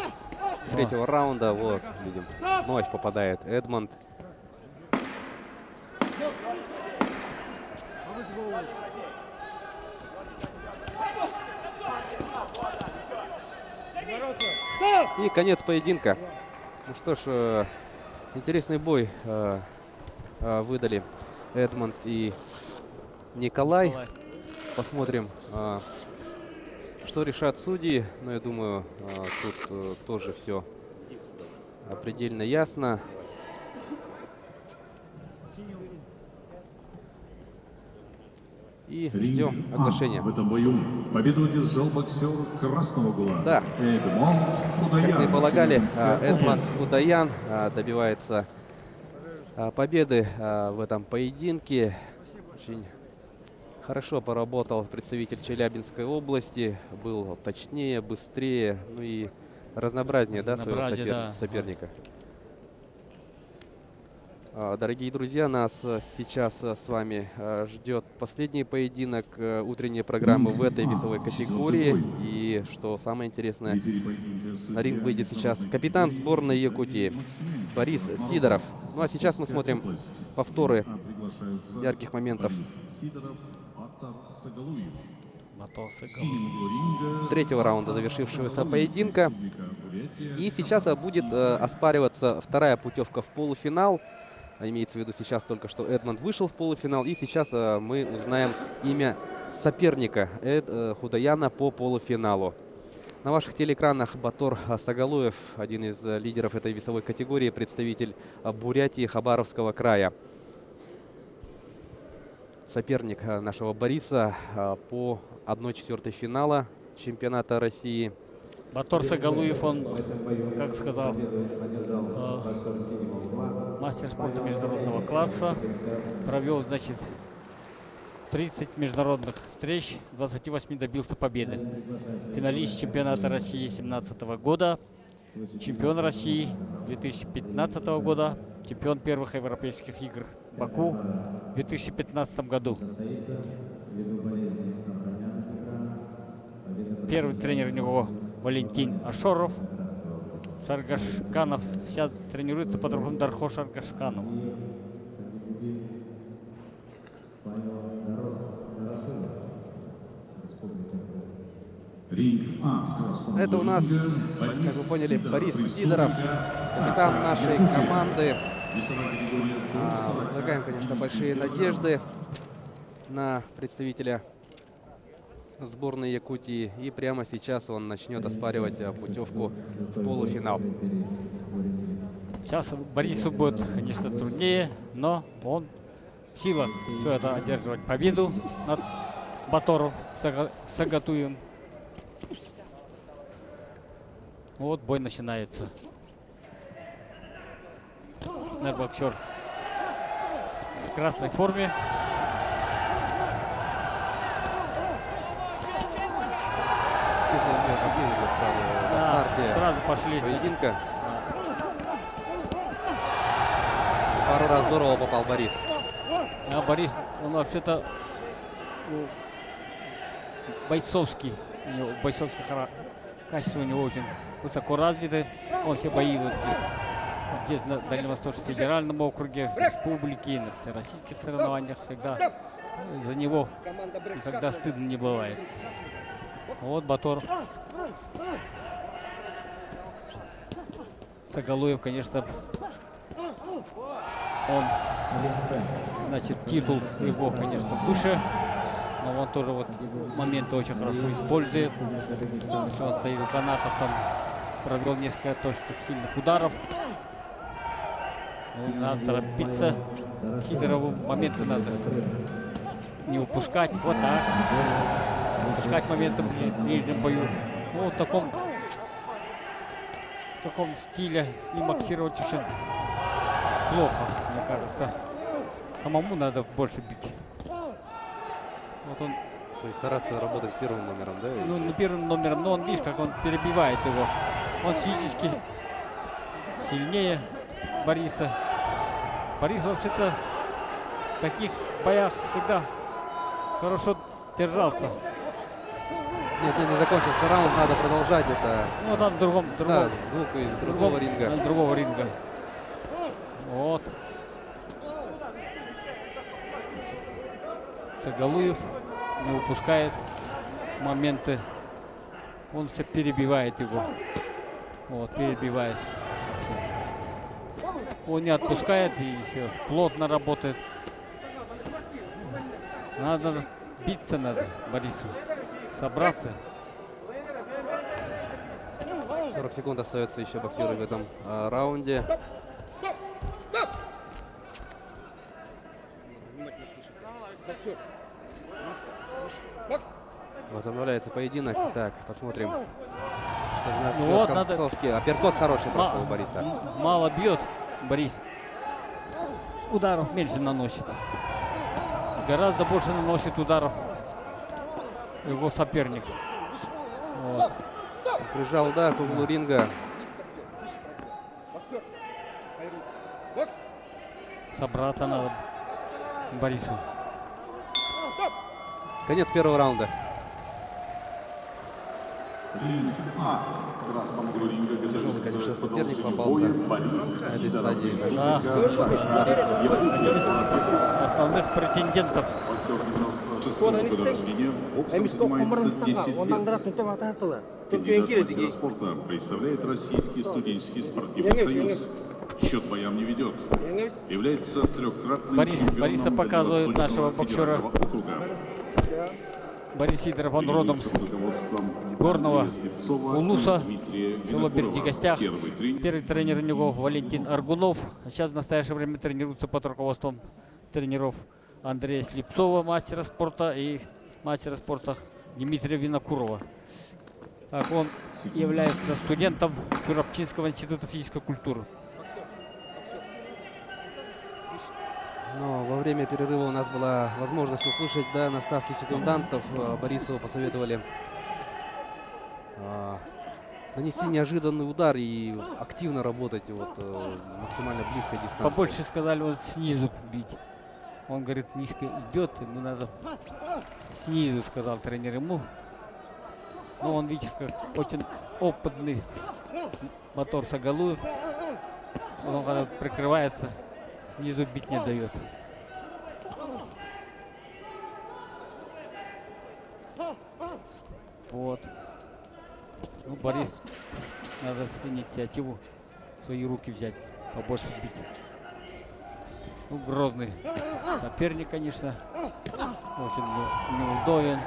третьего раунда. Вот, видим, вновь попадает Эдмонд. И конец поединка. Ну что ж, интересный бой выдали Эдмонд и Николай. Посмотрим, что решат судьи. Но я думаю, тут тоже все предельно ясно. И ждем оглашения. В этом бою победу одержал боксер красного угла. Да. Эдмонд Худаян. Как мы и полагали, Челябинская Эдмонд область. Худаян добивается победы в этом поединке. Очень хорошо поработал представитель Челябинской области. Был точнее, быстрее, ну и разнообразнее, да, своего Разнообразие, да. соперника. Дорогие друзья, нас сейчас с вами ждет последний поединок утренней программы в этой весовой категории. И что самое интересное, на ринг выйдет сейчас капитан сборной Якутии Борис Сидоров. Ну а сейчас мы смотрим повторы ярких моментов третьего раунда завершившегося поединка. И сейчас будет оспариваться вторая путевка в полуфинал. Имеется в виду, сейчас только что Эдмонд вышел в полуфинал. И сейчас мы узнаем имя соперника Худаяна по полуфиналу. На ваших телеэкранах Батор Сагалуев, один из лидеров этой весовой категории, представитель Бурятии, Хабаровского края. Соперник нашего Бориса по 1/4 финала чемпионата России. Батор Сагалуев, он, как сказал, мастер спорта международного класса. Провел, значит, 30 международных встреч, 28 добился победы. Финалист чемпионата России 2017 года, чемпион России 2015 года, чемпион первых европейских игр Баку в 2015 году. Первый тренер у него Валентин Ашоров, Шаргашканов. Сейчас тренируется по-другому Дархо Шаргашканов. Это у нас, как вы поняли, Борис Сидоров, капитан нашей команды. Возлагаем, конечно, большие надежды на представителя сборной Якутии. И прямо сейчас он начнет оспаривать путевку в полуфинал. Сейчас Борису будет, конечно, труднее, но он в силах все это одерживать победу над Батором Сагатуем. Вот бой начинается. Наш боксер в красной форме. Сразу на старте сразу пошли поединка. Пару раз здорово попал Борис. А Борис, он вообще-то бойцовский, качество у него очень высоко развиты. Он все бои вот здесь на Дальневосточном федеральном округе, в республике, на всероссийских соревнованиях всегда за него никогда стыдно не бывает. Вот Батор Сагалуев, конечно, Он, значит, титул его, конечно, выше, но он тоже вот моменты очень хорошо использует. Если он стоит у канатов, там провел несколько точных сильных ударов. Ну, надо торопиться Сидорову, моменты надо не упускать, вот так. Упускать моменты в ближнем бою. Ну, в таком стиле с ним боксировать очень плохо, мне кажется. Самому надо больше бить. Вот он. То есть стараться работать первым номером, да? Ну, не первым номером, но он, видишь, как он перебивает его. Он физически сильнее Бориса. Борис вообще-то в таких боях всегда хорошо держался. Нет, не закончился раунд, надо продолжать это. Ну, там другом Да, звук из другого ринга. Другого ринга. Вот. Сагалуев не упускает моменты. Он все перебивает его. Вот, перебивает. Всё. Он не отпускает и все. Плотно работает. Надо биться, надо Борису. Собраться. 40 секунд остается еще боксеру в этом раунде. Возобновляется поединок. Так, посмотрим. Что же нас Ну ждет вот, надо- концовский. Апперкот хороший прошел у Бориса. Мало бьет Борис. Ударов меньше наносит. Гораздо больше наносит ударов его соперник. Вот. Прижал, да, к углу ринга. Собраться надо Борису. Конец первого раунда. Тяжелый, конечно, соперник попался на этой стадии. Да. Один из основных претендентов. Кандидат в мастера спорта представляет Российский студенческий спортивный союз. Счет боям не ведет. Является трехкратным чемпионом Бориса показывает Дальневосточного нашего боксера. федерального округа. Борис Сидоров, он родом с горного Улуса, село Бердигостях. Первый тренер у него Валентин Аргунов. Сейчас в настоящее время тренируется под руководством тренеров Андрея Слепцова, мастера спорта, и мастера спорта Дмитрия Винокурова. Так, он является студентом Чурапчинского института физической культуры. Но во время перерыва у нас была возможность услышать, да, наставки секундантов. Борису посоветовали нанести неожиданный удар и активно работать вот, максимально близкой дистанции. Побольше сказали, вот снизу бить. Он говорит, низко идет, ему надо снизу, сказал тренер ему. Но он, видишь, как очень опытный мотор Сагалуев. Он когда прикрывается, снизу бить не дает. Вот. Ну, Борис, надо инициативу в свои руки взять, побольше бить. Ну, грозный соперник, конечно. Очень неудобен.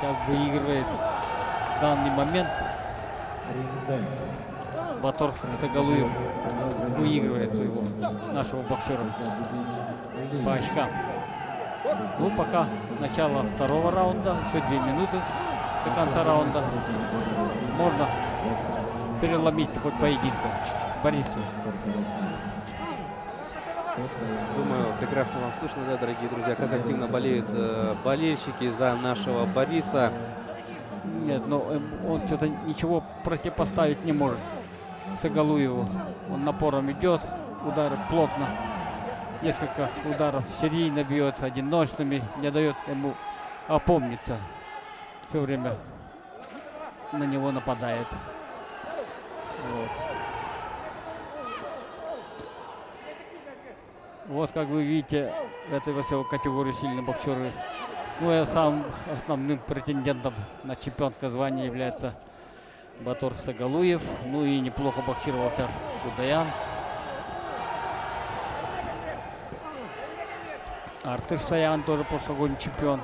Как выигрывает в данный момент. Батор Сагалуев выигрывает своего нашего боксера по очкам. Ну, пока начало второго раунда, еще 2 минуты до конца раунда. Можно переломить хоть поединка Борису. Думаю, прекрасно вам слышно, да, дорогие друзья, как активно болеют болельщики за нашего Бориса. Нет, но он что-то ничего противопоставить не может Сагалуеву. Он напором идет, удары плотно. Несколько ударов серийно бьет, одиночными, не дает ему опомниться. Все время на него нападает. Вот. Вот, как вы видите, в этой весовой категории сильные боксеры. Ну и самым основным претендентом на чемпионское звание является Батор Сагалуев. Ну и неплохо боксировал сейчас Гудаян. Артыш Саян тоже прошлогодний чемпион.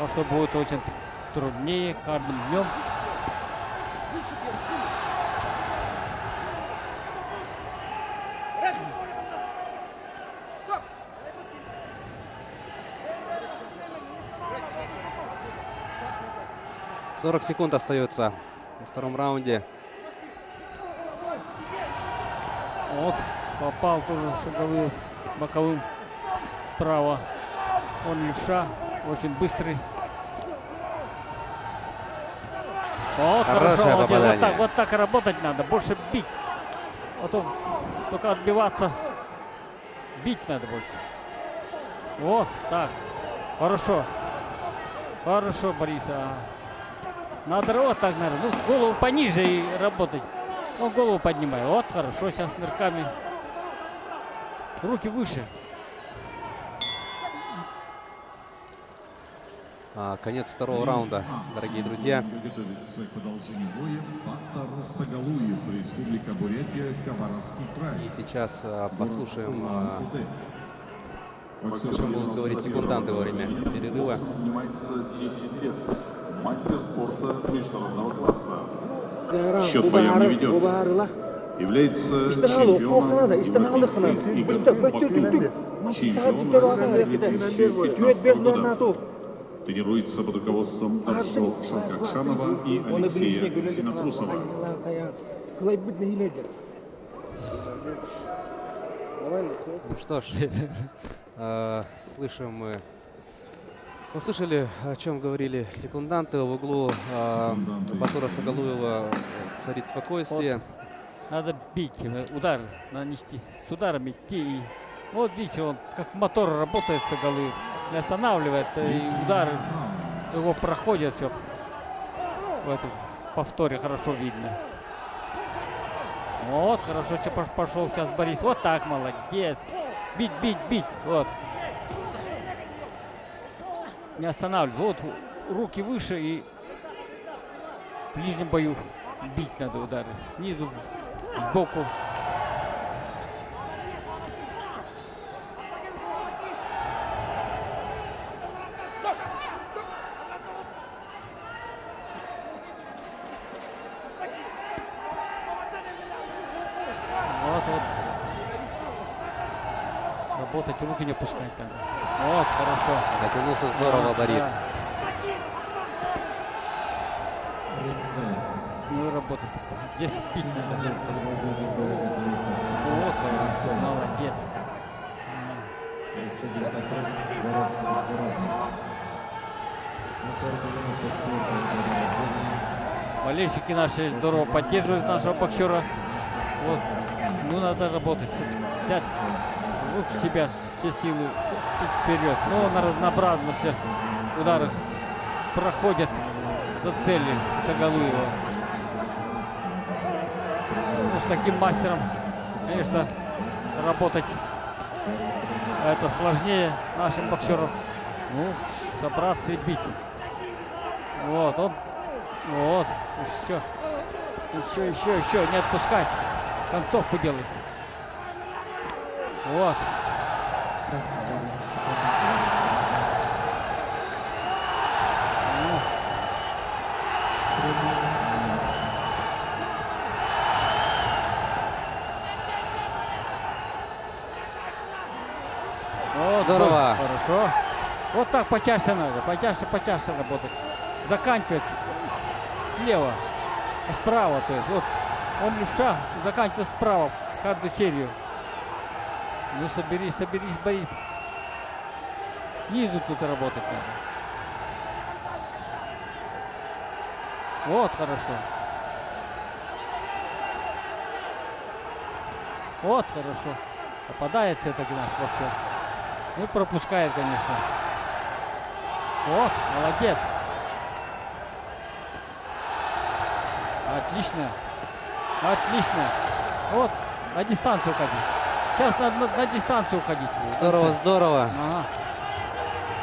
А что будет очень труднее каждым днем. — 40 секунд остается во втором раунде. Вот, попал тоже Сагалуев боковым справа. Он левша, очень быстрый. Вот, хорошо, молодец. Вот так работать надо, больше бить. А то только отбиваться. Бить надо больше. Вот так. Хорошо. Хорошо, Борис. Надо вот так, наверное. Ну, голову пониже и работать. Он голову поднимай. Вот, хорошо. Сейчас нырками. Руки выше. Конец второго раунда, дорогие друзья. Готовится к продолжению боя Батор Сагалуев, Республика Бурятия, Хабаровский край. И сейчас послушаем, что будут говорить секунданты во время перерыва. Мастер спорта международного класса. Счет боям не ведет. Является чемпионом европейских игр в Баку. Чемпион 2015 года. Тренируется под руководством Аршо Шаркакшанова и Алексея Синатрусова. Ну что ж, слышим мы. Услышали, о чем говорили секунданты. В углу Батора Сагалуева царит спокойствие. Вот. Надо бить, удар нанести. С ударом идти. И вот видите, он как мотор работает, Сагалуев. Не останавливается, и удар его проходит. Все. В этом повторе хорошо видно. Вот, хорошо, что пошел сейчас Борис. Вот так, молодец. Бить, бить, бить. Вот. Не останавливается. Вот руки выше и в ближнем бою бить надо удары. Снизу, сбоку. Вот. Работать, руки не пускать надо. Вот, хорошо. Дотянулся здорово, Борис. Да. Ну и работать. Здесь бить надо. Вот, хорошо, молодец. Болельщики наши здорово поддерживают нашего боксера. Вот. Ну, надо работать. Взять руки себя, все силы вперед. Ну, он разнообразно все удары проходят до цели Сагалуева. Ну, с таким мастером, конечно, работать это сложнее нашим боксерам. Ну, собраться и бить. Вот, он, вот, еще, не отпускать. Концовку делать. Вот. Вот, здорово. Хорошо. Вот так почаще надо. Почаще работать. Заканчивать слева, справа. То есть вот он левша, заканчивает справа каждую серию. Ну соберись, Борис. Снизу тут работать надо. Вот, хорошо. Вот, хорошо. Попадает все-таки наш боксер. Ну, пропускает, конечно. Вот, молодец. Отлично. Отлично. Вот, на дистанцию уходить. Сейчас надо на дистанцию уходить. Здорово, здорово. Ага.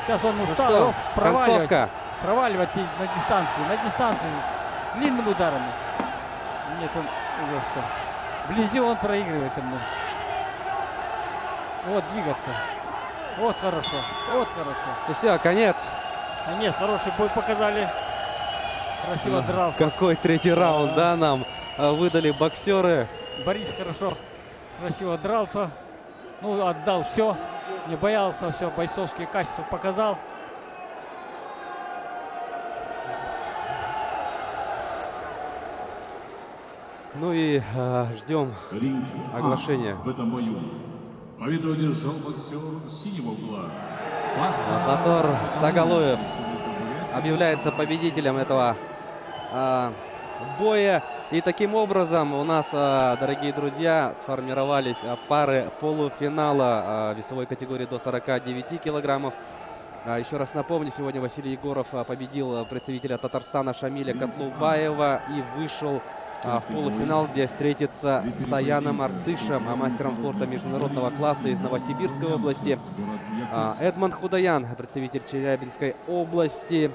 Сейчас он Ну устал. что, Проваливать. концовка. Проваливать на дистанцию. На дистанцию. Длинными ударами. Нет, он уже все. Вблизи он проигрывает ему. Вот двигаться. Вот хорошо. Вот хорошо. И все, конец. А нет, хороший бой показали. Красиво дрался. Какой третий раунд, да, нам выдали боксеры. Борис хорошо, красиво дрался. Ну, отдал все. Не боялся, все, бойцовские качества показал. Ну и ждем Ринг оглашения. В этом бою победу одержал боксер синего угла. Батор Сагалуев объявляется победителем этого боя. И таким образом у нас, дорогие друзья, сформировались пары полуфинала весовой категории до 49 килограммов. Еще раз напомню, сегодня Василий Егоров победил представителя Татарстана Шамиля Котлубаева и вышел в полуфинал, где встретится с Аяном Артышем, мастером спорта международного класса из Новосибирской области. Эдмонд Худаян, представитель Челябинской области,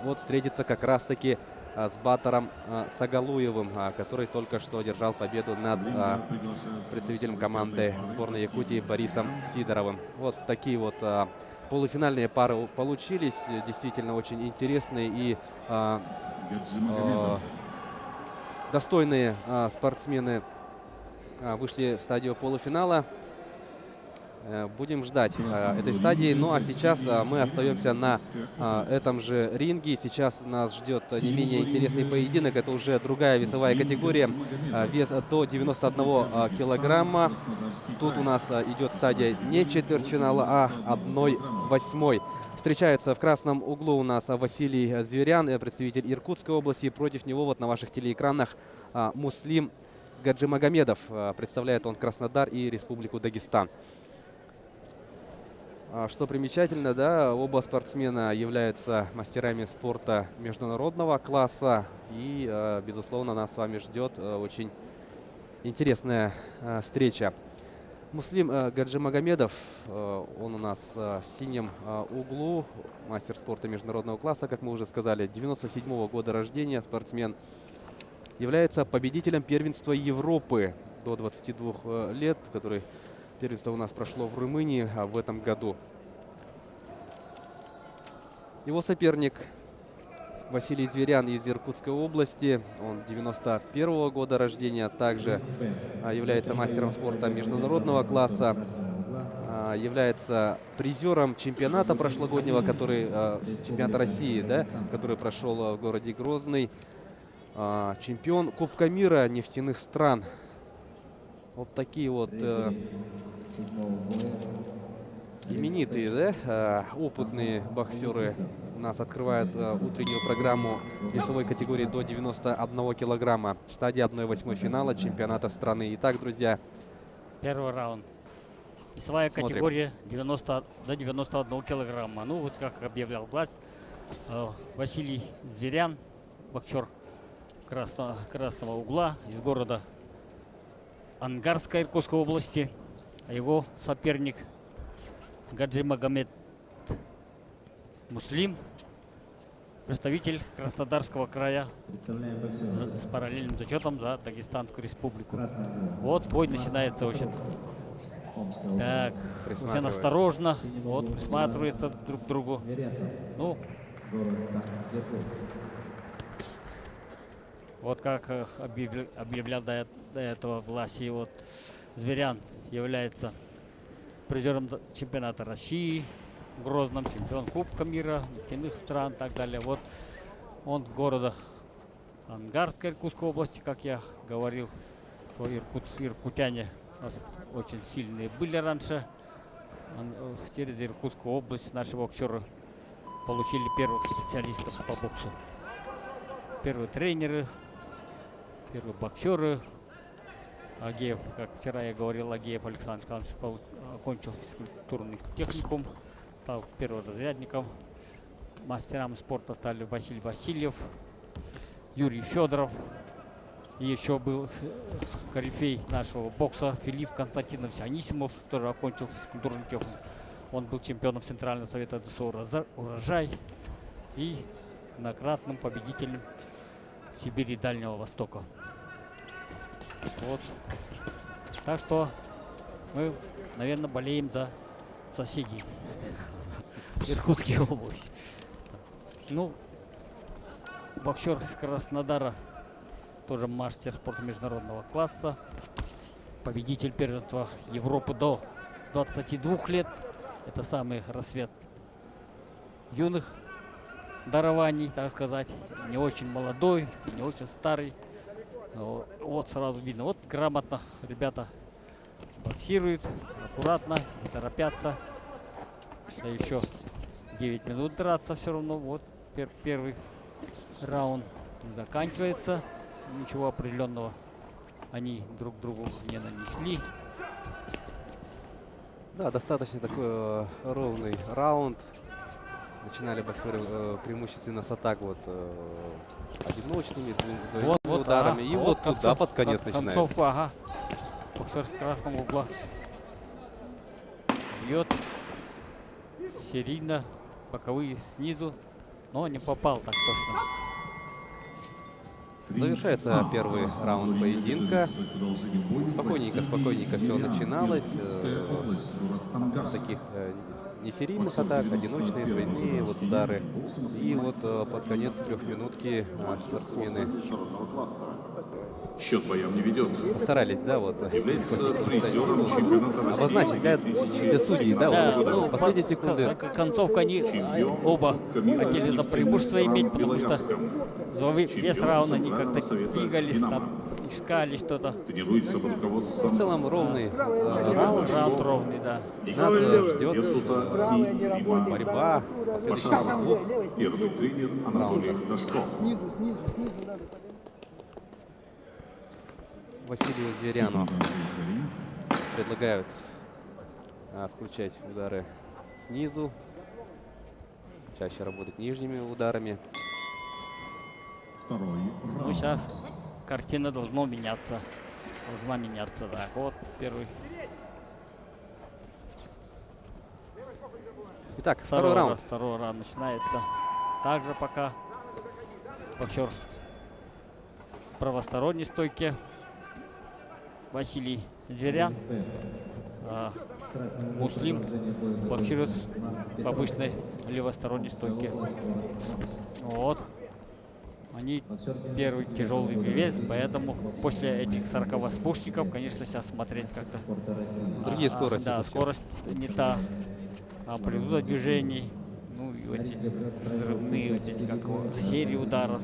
вот встретится как раз-таки с Батором Сагалуевым, который только что одержал победу над представителем команды сборной Якутии Борисом Сидоровым. Вот такие вот полуфинальные пары получились, действительно очень интересные и достойные спортсмены вышли в стадию полуфинала. Будем ждать этой стадии. Ну а сейчас мы остаемся на этом же ринге. Сейчас нас ждет не менее интересный поединок. Это уже другая весовая категория. Вес до 91 килограмма. Тут у нас идет стадия не четвертьфинала, а 1/8. Встречается в красном углу у нас Василий Зверян, представитель Иркутской области. Против него вот на ваших телеэкранах Муслим Гаджимагомедов. Представляет он Краснодар и Республику Дагестан. Что примечательно, да, оба спортсмена являются мастерами спорта международного класса. И, безусловно, нас с вами ждет очень интересная встреча. Муслим Гаджимагомедов, он у нас в синем углу, мастер спорта международного класса, как мы уже сказали, 97-го года рождения спортсмен. Является победителем первенства Европы до 22 лет, который первенство у нас прошло в Румынии в этом году. Его соперник Василий Зверян из Иркутской области. Он 91-го года рождения. Также является мастером спорта международного класса. Является призером чемпионата прошлогоднего, чемпионата России, да, который прошел в городе Грозный. Чемпион Кубка мира нефтяных стран. Вот такие вот именитые, да, опытные боксеры у нас открывают утреннюю программу весовой категории до 91 килограмма. Стадия 1/8 финала чемпионата страны. Итак, друзья. Первый раунд. Весовая категория 90 до 91 килограмма. Ну, вот как объявлял власть, Василий Зверян, боксер красного угла из города Ангарской Иркутской области. А его соперник Гаджимагомед Муслим, представитель Краснодарского края с параллельным зачетом за Дагестанскую республику. Вот бой начинается очень так, очень осторожно, вот присматривается друг к другу. Ну, вот как объявлял до этого власти, вот Зверян является призером чемпионата России в Грозном, чемпион Кубка мира, нефтяных стран и так далее. Вот он города Ангарской Иркутской области, как я говорил, иркутяне у нас очень сильные были раньше. Через Иркутскую область наши боксеры получили первых специалистов по боксу. Первые тренеры, первые боксеры. Агеев, как вчера я говорил, Агеев Александр Александрович окончил физкультурный техникум, стал перворазрядником. Мастерами спорта стали Василий Васильев, Юрий Федоров. И еще был корифей нашего бокса Филипп Константинович Анисимов, тоже окончил физкультурный техникум. Он был чемпионом Центрального совета ДСО «Урожай» и многократным победителем Сибири и Дальнего Востока. Вот. Так что мы, наверное, болеем за соседей Иркутской области. Ну, боксер с Краснодара, тоже мастер спорта международного класса, победитель первенства Европы до 22 лет. Это самый рассвет юных дарований, так сказать. Не очень молодой, не очень старый. Вот сразу видно. Вот грамотно ребята боксируют, аккуратно, не торопятся. Да еще 9 минут драться все равно. Вот первый раунд заканчивается. Ничего определенного они друг другу не нанесли. Да, достаточно такой ровный раунд. Начинали боксеры преимущественно с атак вот одиночными двумя ударами. И вот туда под конец начинается. Концовка, ага. Боксер с красного угла бьет серийно, боковые снизу, но не попал так точно. Завершается первый раунд поединка. Спокойненько все начиналось. Таких не серийных атак, одиночные, двойные вот удары. И вот под конец трехминутки спортсмены Счет боям не ведет. постарались, да, вот Является призером чемпионата России. обозначить для судей, да, Да, вот, ну, последние секунды. концовка они оба хотели на преимущество иметь, потому что весь раунд они как-то двигались, там, искали что-то. Тренируется под руководством. В целом ровный раунд. Раунд ровный, да. Нас ждет Борьба. борьба в следующих двух. Первый тренер Анатолий Дашков. Василию Зверяну предлагают включать удары снизу, чаще работать нижними ударами. Ну, сейчас картина должна меняться. Так, вот первый. Итак, второй раунд. Второй раунд начинается. Также пока боксер в правосторонней стойке Василий Зверян, Муслим боксирует в обычной левосторонней стойке. Вот. Они первый тяжелый вес, поэтому после этих 40 спушников, конечно, сейчас смотреть как-то Другие скорости Да, совсем. скорость не та, амплитуда движений, ну и вот эти взрывные, вот эти как серии ударов,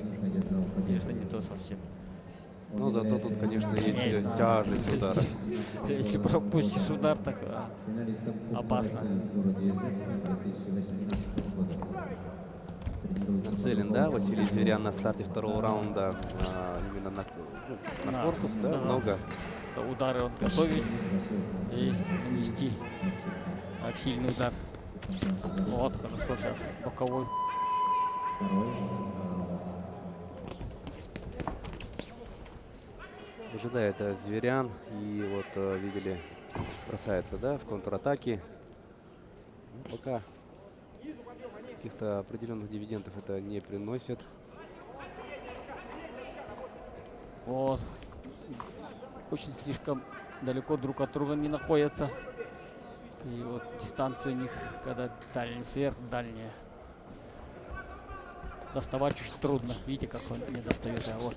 конечно, не то совсем. Но зато тут, конечно, есть тяжесть удара. Если пропустишь удар, так опасно. Нацелен, да, Василий Зверян на старте второго раунда именно на корпус, да, много. Удары он готовит и нанести так, сильный удар. Вот, хорошо, сейчас боковой. Ожидает Зверян, и вот видели, бросается, да, в контратаке. Ну, пока каких-то определенных дивидендов это не приносит. Вот. Очень слишком далеко друг от друга не находятся. И вот дистанция у них, когда дальний сверх, дальняя. Доставать очень трудно. Видите, как он не достает. А вот.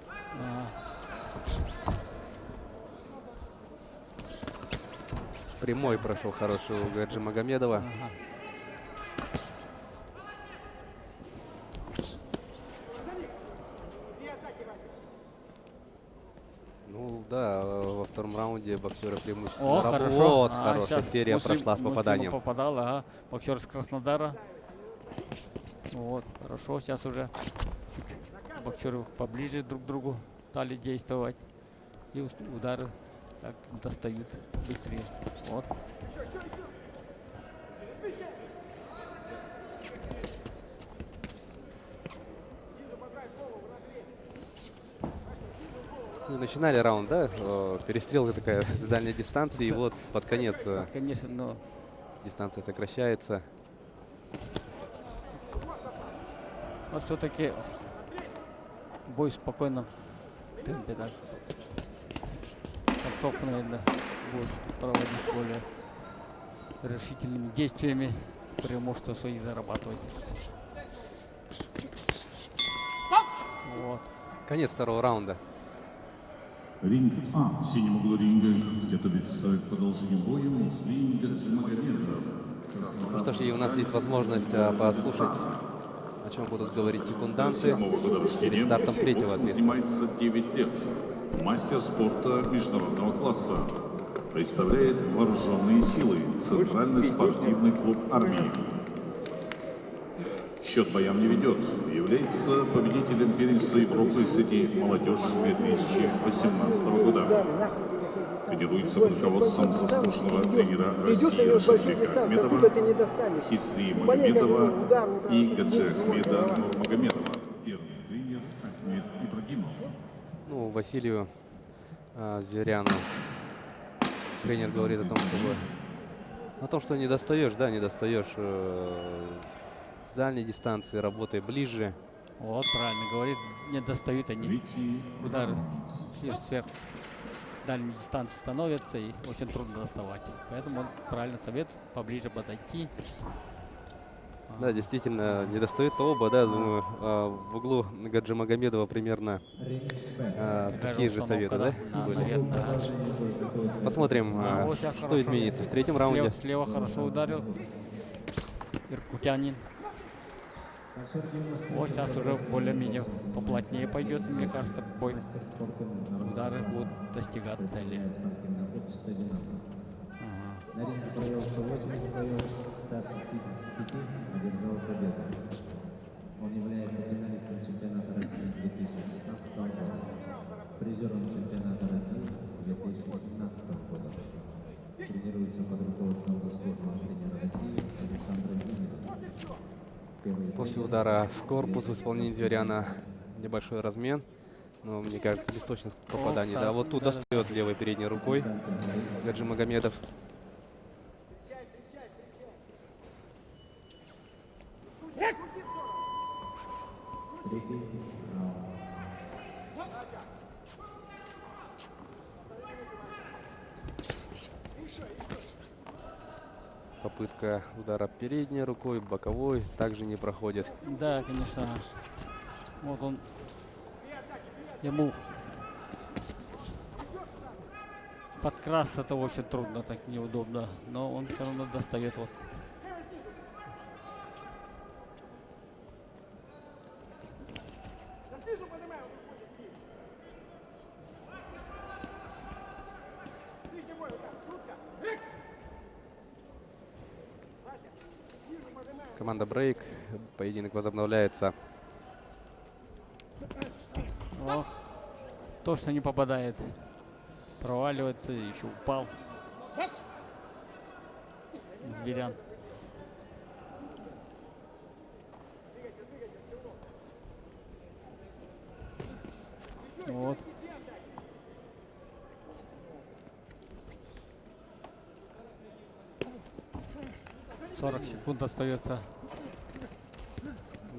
Прямой прошел хороший у Гаджи Магомедова. Ага. Ну да, во втором раунде боксеры преимущественно. О, хорошо. Вот, хорошая сейчас серия Муслим- прошла с Муслим попаданием. Попадал, ага. Боксер с Краснодара. Вот, хорошо. Сейчас уже боксеры поближе друг к другу стали действовать. И удары так достают быстрее. Вот. Ну, начинали раунд, да, перестрелка такая с дальней дистанции, и вот под конец Конечно, но дистанция сокращается. вот все-таки бой в спокойном темпе. Так. борцов, наверное, будут проводить более решительными действиями, преимущества свои зарабатывать. Вот. Конец второго раунда. Ринг А. В синем углу ринга готовится к продолжению боя Муслим Гаджимагомедов. Ну что ж, и у нас есть возможность послушать, о чем будут говорить секунданты перед стартом третьего боксом ответа. занимается 9 лет. Мастер спорта международного класса. Представляет вооруженные силы. Центральный спортивный клуб армии. Счет боям не ведет. Является победителем первенства Европы среди молодежи 2018 года. Тренируется под руководством заслуженного тренера России Шамилека Ахмедова, Хисли Магомедова и Гаджи Ахмеда Нурмагомедова. Первый тренер Ахмед Ибрагимов. Ну, Василию Зверяну тренер говорит о том, что не достаешь, да, не достаешь с дальней дистанции, работай ближе. Вот, правильно говорит, не достают они. Третий Удары раунд. сверху дальней дистанции становятся и очень трудно доставать. Поэтому он правильно советует поближе подойти. Да, действительно, не достают оба, да, думаю, в углу Гаджимагомедова примерно такие же советы, да, были. Наверное, Посмотрим, вот сейчас что хорошо. изменится в третьем раунде. Слева хорошо ударил иркутянин. Вот сейчас уже более-менее поплотнее пойдет, мне кажется, бой. Удары будут достигать цели. На ринге провел 180 боев, старше 55, одержал победу. Он является финалистом чемпионата России 2016 года, призером чемпионата России 2017 года. Тренируется под руководством заслуженного тренера России Александра Зимина. После удара в корпус в исполнении Зверяна небольшой размен. Но, мне кажется, без точных попаданий. так, Да, вот тут да, достает левой передней рукой Гаджимагомедов. Третий раунд. Попытка удара передней рукой, боковой также не проходит. Да, конечно. Вот он. Ему подкрасться это очень трудно, так неудобно. Но он все равно достает вот. Команда Брейк. Поединок возобновляется. О, точно не попадает. Проваливается, еще упал. Зверян. Вот. «40 секунд остается».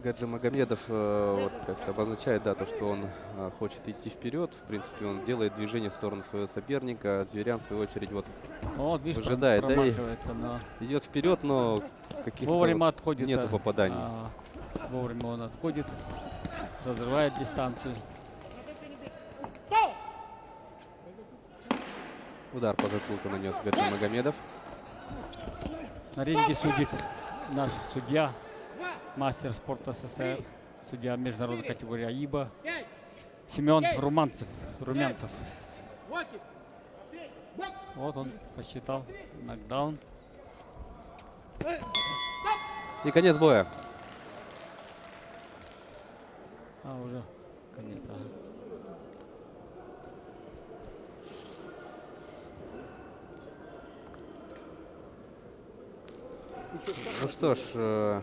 Гаджимагомедов вот как-то обозначает, да, то, что он хочет идти вперед. В принципе, он делает движение в сторону своего соперника. Зверян, в свою очередь, вот Вот, видишь, выжидает, да, и промахивается, но идет вперед, но каких-то вовремя отходит. нету попаданий. Вовремя он отходит, разрывает дистанцию. Удар по затылку нанес Гаджимагомедов. На ринге судит наш судья, мастер спорта СССР, судья международной категории АИБа Семен Румянцев. Вот он посчитал нокдаун. И конец боя. Уже конец-то. Ну что ж,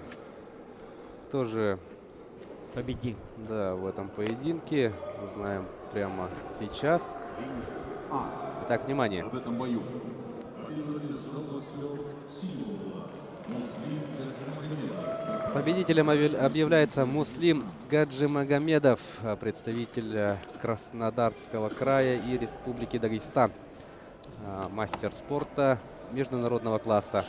кто же Победил. да, в этом поединке, узнаем прямо сейчас. Итак, внимание. В этом бою Победителем объявляется Муслим Гаджимагомедов, представитель Краснодарского края и Республики Дагестан. мастер спорта международного класса.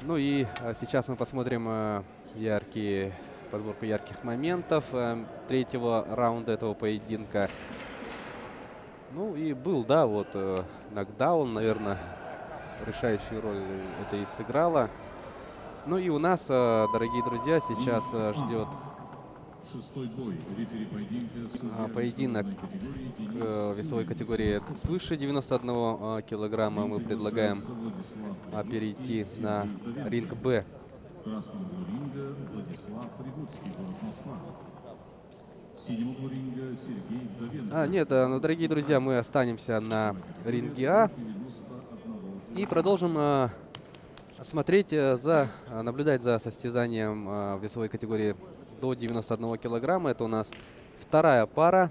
Ну и сейчас мы посмотрим подборку ярких моментов третьего раунда этого поединка. Ну и был, да, вот нокдаун, наверное, решающую роль это и сыграло. Ну и у нас, дорогие друзья, сейчас ждет Шестой бой. Рефери поединка. поединок к весовой категории свыше 91 килограмма. Мы предлагаем перейти на ринг Б. Красного ринга Владислав Ревудский, город Москва. В синем углу ринга Сергей Вдовенко. Нет, ну, дорогие друзья, мы останемся на ринге А и продолжим наблюдать за состязанием в весовой категории до 91 килограмма. Это у нас вторая пара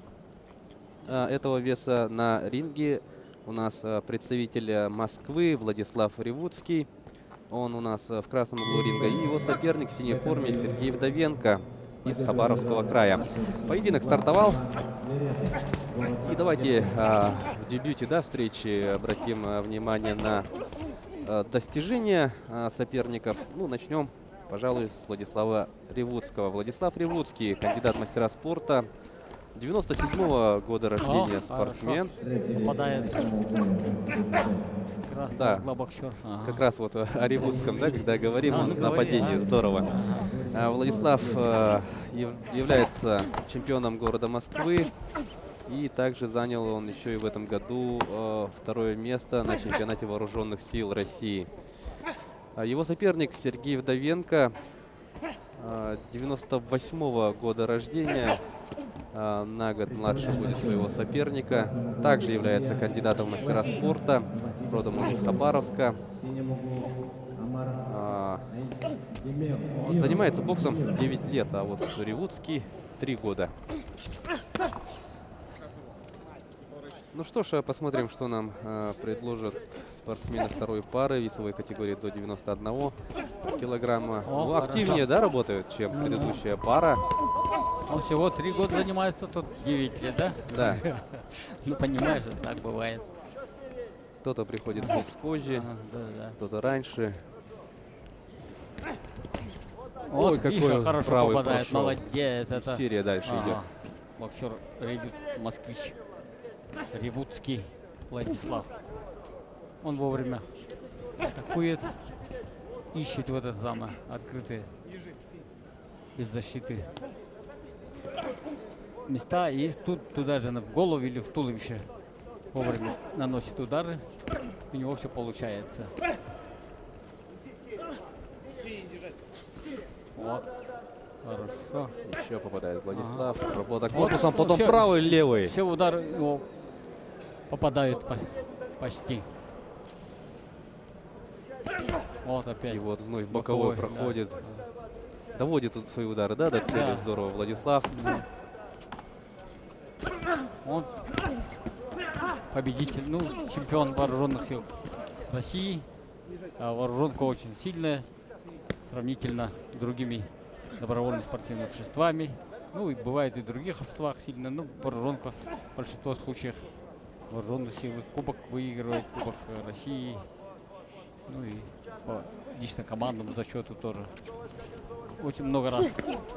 этого веса на ринге. У нас представитель Москвы Владислав Ревудский. Он у нас в красном углу ринга. И его соперник в синей форме Сергей Вдовенко из Хабаровского края. Поединок стартовал. И давайте в дебюте, да, встречи обратим внимание на достижения соперников. Ну, начнем, пожалуй, с Владислава Ревудского. Владислав Ревудский, кандидат в мастера спорта, 97-го года рождения, спортсмен. Попадает. Да, Боксер. как раз вот о Ревудском, да, когда говорим, он нападение, здорово. Владислав является чемпионом города Москвы. И также занял он еще и в этом году второе место на чемпионате вооруженных сил России. Его соперник Сергей Вдовенко, 98-го года рождения, на год младше будет своего соперника. Также является кандидатом в мастера спорта, родом он из Хабаровска. Занимается боксом 9 лет, а вот Ревудский 3 года. Ну что ж, посмотрим, что нам предложат спортсмены второй пары весовой категории до 91 килограмма. Ну, активнее, да, работают, чем предыдущая пара. Он всего 3 года занимается, тут 9 лет, да? Да. Ну, понимаешь, так бывает. Кто-то приходит чуть позже, кто-то раньше. Вот, ой, какой видишь, хорошо правый попадает, прошел. молодец. Это... Серия дальше идет. Боксер москвич Ревудский Владислав. Он вовремя атакует, ищет вот это самое открытые без защиты места, и тут туда же в голову или в туловище вовремя наносит удары, у него все получается. Вот, хорошо. Еще попадает Владислав. Работа корпусом, потом правый, левый. Все удары его попадают почти. Вот опять. И вот вновь боковой проходит. Да. Доводит тут свои удары, да, до цели. Да. Здорово, Владислав. Да. Он победитель, ну, чемпион вооруженных сил России. А вооруженка очень сильная, сравнительно с другими добровольными спортивными обществами. Ну, и бывает и в других обществах сильно, но вооруженка в большинстве случаев вооруженные силы. Кубок выигрывает, Кубок России. Ну и по лично командному зачету тоже. Очень много раз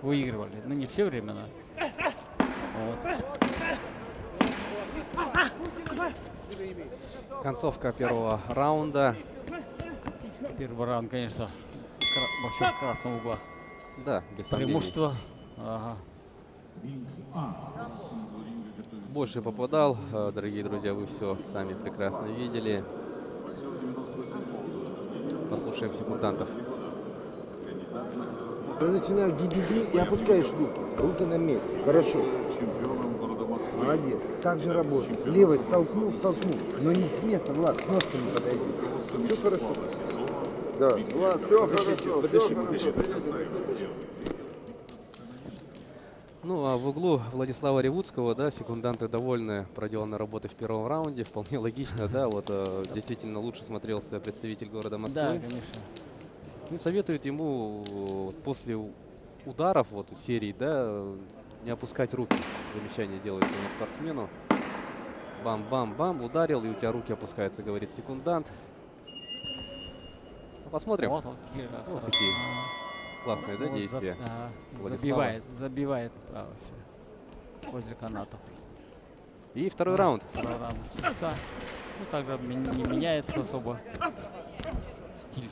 выигрывали. Ну, не все время, но... Вот. Концовка первого раунда. Первый раунд, конечно, боксер красного угла. Да, без сомнений. Преимущество. Ага. Больше попадал, дорогие друзья, вы все сами прекрасно видели. Послушаем секундантов. Ты начинаешь гиги и опускаешь руки. Руки на месте. Хорошо. Чемпионом города Москвы. Молодец. Так же работай. Левой столкнул. Но не с места, Влад, с ножками подойди. Все хорошо. Да, Влад, все хорошо. Подыши. Ну, а в углу Владислава Ревудского, да, секунданты довольны проделанной работой в первом раунде. Вполне логично, да, вот действительно лучше смотрелся представитель города Москвы. Да, конечно. Ну, советуют ему после ударов, вот серии, да, не опускать руки. Замечание делает своему спортсмену. Бам-бам-бам. Ударил, и у тебя руки опускаются, говорит секундант. Посмотрим. Вот теперь, Вот хорошо. такие классные, да, Вот действия. Владислава. забивает право все. Возле канатов. И второй раунд. Второй раунд начался. Ну, также не меняется особо стиль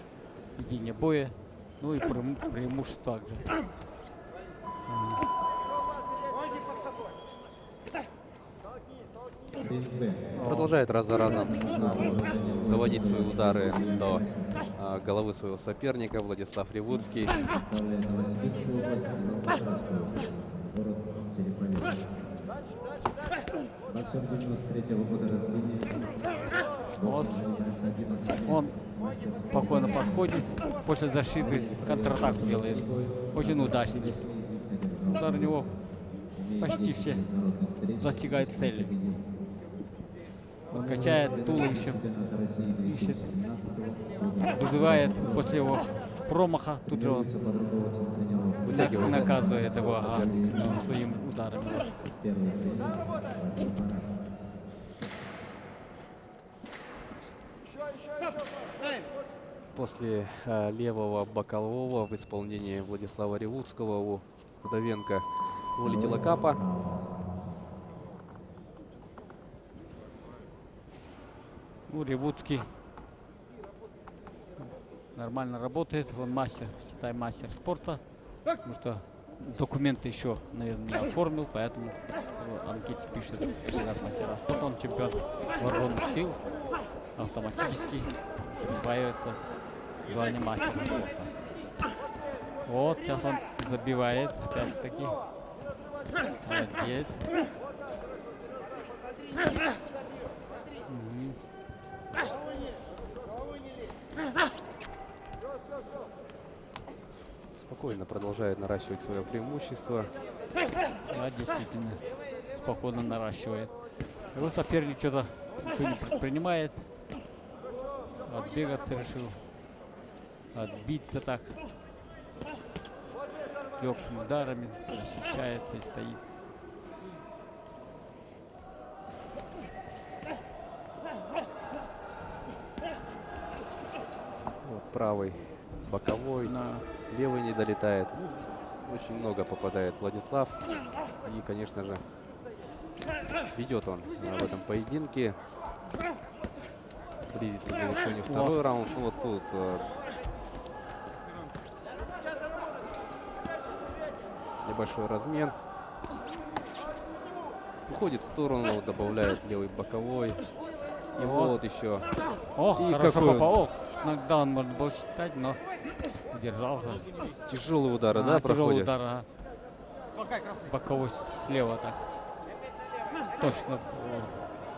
ведения боя. Ну и преимущество также. Продолжает раз за разом доводить свои удары до головы своего соперника Владислав Ревудский. Боксер 93-го года рождения. Вот. Он спокойно подходит, после защиты контратаку делает. Очень удачный. Удар у него почти все достигает цели. Он качает туловищем, ищет, вызывает после его промаха, тут же он Вытягивает. наказывает его своими ударами. После левого бокового в исполнении Владислава Ревудского у Вдовенко вылетела капа. Ну, Ревудский нормально работает, он мастер, считай, мастер спорта, потому что документы еще, наверное, не оформил, поэтому в анкете пишет мастера спорта, он чемпион вооруженных сил, автоматически присваивается звание мастера спорта. Вот, сейчас он забивает, опять-таки, молодец. Спокойно продолжает наращивать свое преимущество. Да, действительно, спокойно наращивает. Его соперник что-то ничего не предпринимает. Отбегаться решил. Отбиться так. Легкими ударами. Защищается и стоит. Вот правый боковой, левый не долетает. Ну, очень много попадает Владислав. И, конечно же, ведет он в этом поединке. Близится к завершению второй раунд. Ну вот тут небольшой размен. Уходит в сторону, добавляет левый боковой. И вот еще. Ох, И хорошо какой он. попал. Нокдаун можно было считать, но удержался. Тяжелые удары, да, тяжелый проходят? удар, ага. Боковой слева так. Точно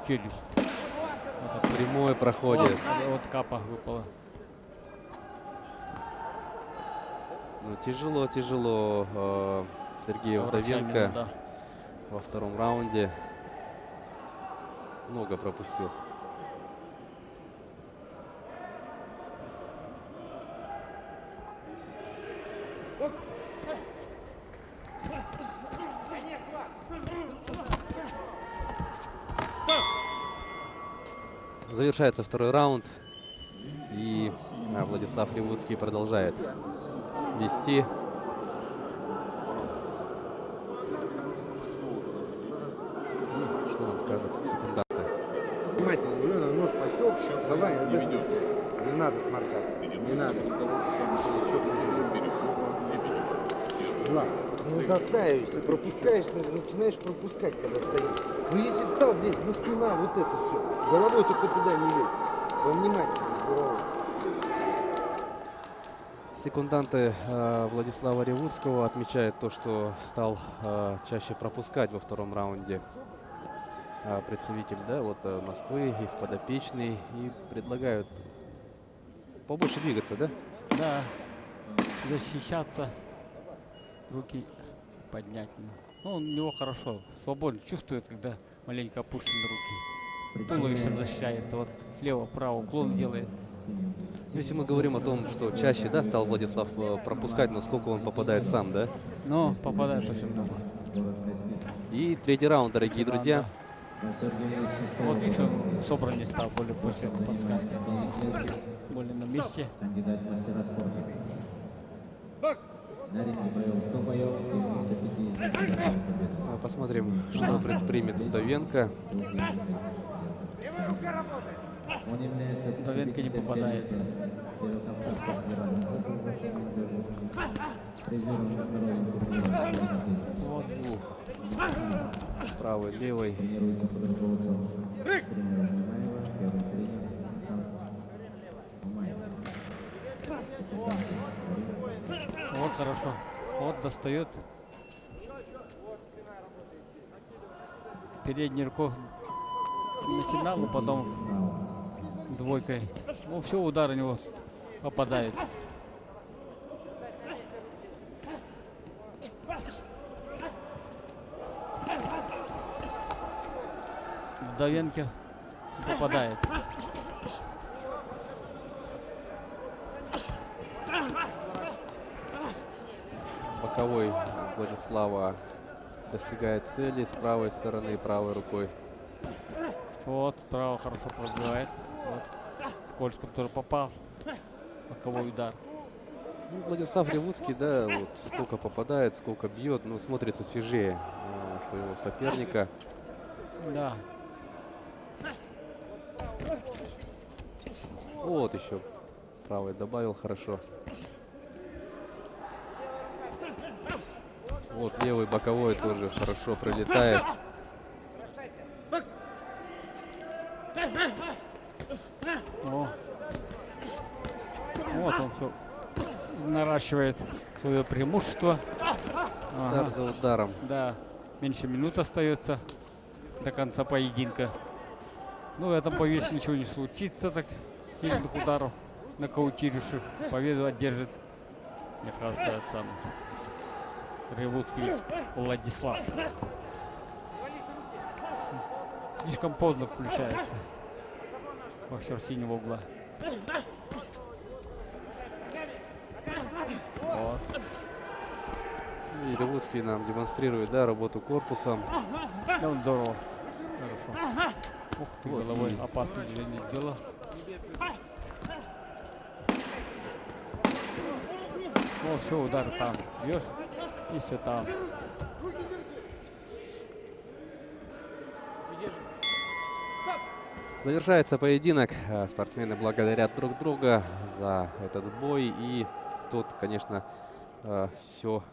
в челюсть. Вот это Прямой проходит. вот капа выпала. Ну, тяжело Сергею Вдовенко Да. во втором раунде. Много пропустил. Завершается второй раунд. И Владислав Ревудский продолжает вести. И что нам скажут секунданты? Внимательно, Лена, нос потек. Давай, Не ведет. не надо сморкаться. Не надо. Влад, ну заставишься, пропускаешь, начинаешь пропускать, когда стоишь. Ну если встал здесь, ну спина, вот это все. Головой только туда не лезь. Повнимательнее с головой. Секунданты Владислава Ревудского отмечают то, что стал чаще пропускать во втором раунде представитель, да, вот Москвы, их подопечный, и предлагают побольше двигаться, да? Да. Защищаться. Руки поднять. Ну, он у него хорошо, свободно чувствует, когда маленько опущены руки. Туловищем защищается. Вот слева-право уклон делает. Если мы говорим о том, что чаще, да, стал Владислав пропускать, но сколько он попадает сам, да? Но попадает очень много. И третий раунд, дорогие друзья. Боксер 96-го Вот если года. он собран не стал более после подсказки. Более на месте. Кандидат в мастера спорта. На ринге провел 100 боев, 95 из них одержал победу. Посмотрим, что предпримет Вдовенко. Он является Вдовенко не попадает. Северокавказского федерального округа, призером международного турнира. Вот. Правый, левый. Тренируется под руководством тренера Жумаева, первый тренер Жумаева. Вот хорошо. Вот достает. Передний рукой начинал, но потом двойкой. Ну все, удар у него попадает. Вдовенко попадает. Боковой Владислава достигает цели с правой стороны, правой рукой. Вот, право хорошо пробивает. Вот. Скользко тоже попал. Боковой удар. Ну, Владислав Ревуцкий, да, вот сколько попадает, сколько бьет, но смотрится свежее своего соперника. Да. Вот еще правый добавил хорошо. Вот левый боковой тоже хорошо пролетает. О. Вот он все наращивает свое преимущество. Удар Ага. за ударом. Да, меньше минут остается до конца поединка. Ну, в этом повесе ничего не случится, так сильных ударов нокаутирующих. Победу одержит, мне кажется, этот самый Ревуцкий Владислав. Слишком поздно включается боксер синего угла. Вот. И Ревуцкий нам демонстрирует, да, работу корпусом. Да, он здорово. Хорошо. Ух ты, Вот головой и- опасное движение сделал. О, все, удар там. Бьешь, и все там. Завершается поединок. Спортсмены благодарят друг друга за этот бой. И тут, конечно, все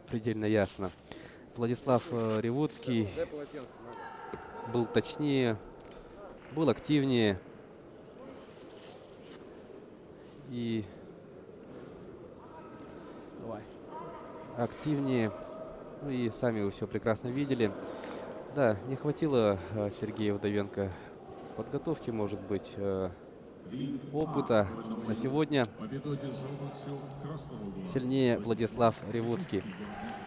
предельно ясно. Владислав Ревуцкий был точнее, был активнее. И Давай. активнее. Ну и сами вы все прекрасно видели. Да, не хватило Сергея Вдовенко подготовки, может быть, опыта. На сегодня Победу одержал боксер красного угла. сильнее Владислав Ревуцкий.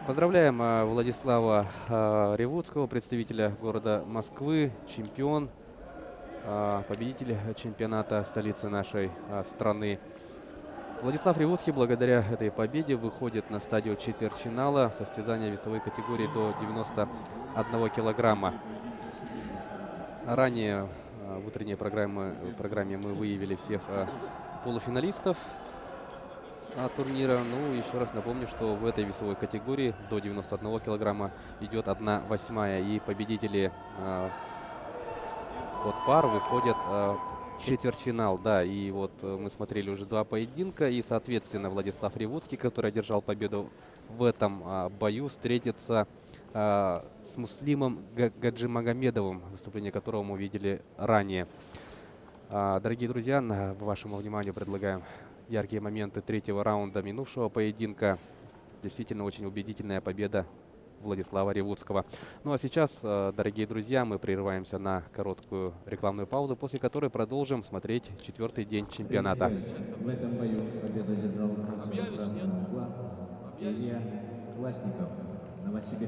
Поздравляем Владислава Ревуцкого, представителя города Москвы, чемпион, победитель чемпионата столицы нашей страны. Владислав Ревуцкий благодаря этой победе выходит на стадию четвертьфинала состязания весовой категории до 91 килограмма. Ранее в утренней программе мы выявили всех полуфиналистов турнира. Ну, еще раз напомню, что в этой весовой категории до 91 килограмма идет 1/8. И победители от пар выходят в четвертьфинал. Да, и вот мы смотрели уже два поединка. И, соответственно, Владислав Ревуцкий, который одержал победу в этом бою, встретится с Муслимом Гаджимагомедовым, выступление которого мы видели ранее. Дорогие друзья, вашему вниманию предлагаем яркие моменты третьего раунда минувшего поединка. Действительно очень убедительная победа Владислава Ревуцкого. Ну а сейчас, дорогие друзья, мы прерываемся на короткую рекламную паузу, после которой продолжим смотреть четвертый день чемпионата. В этом бою победу одержал боксер красного угла Илья Власников. Новосибирск.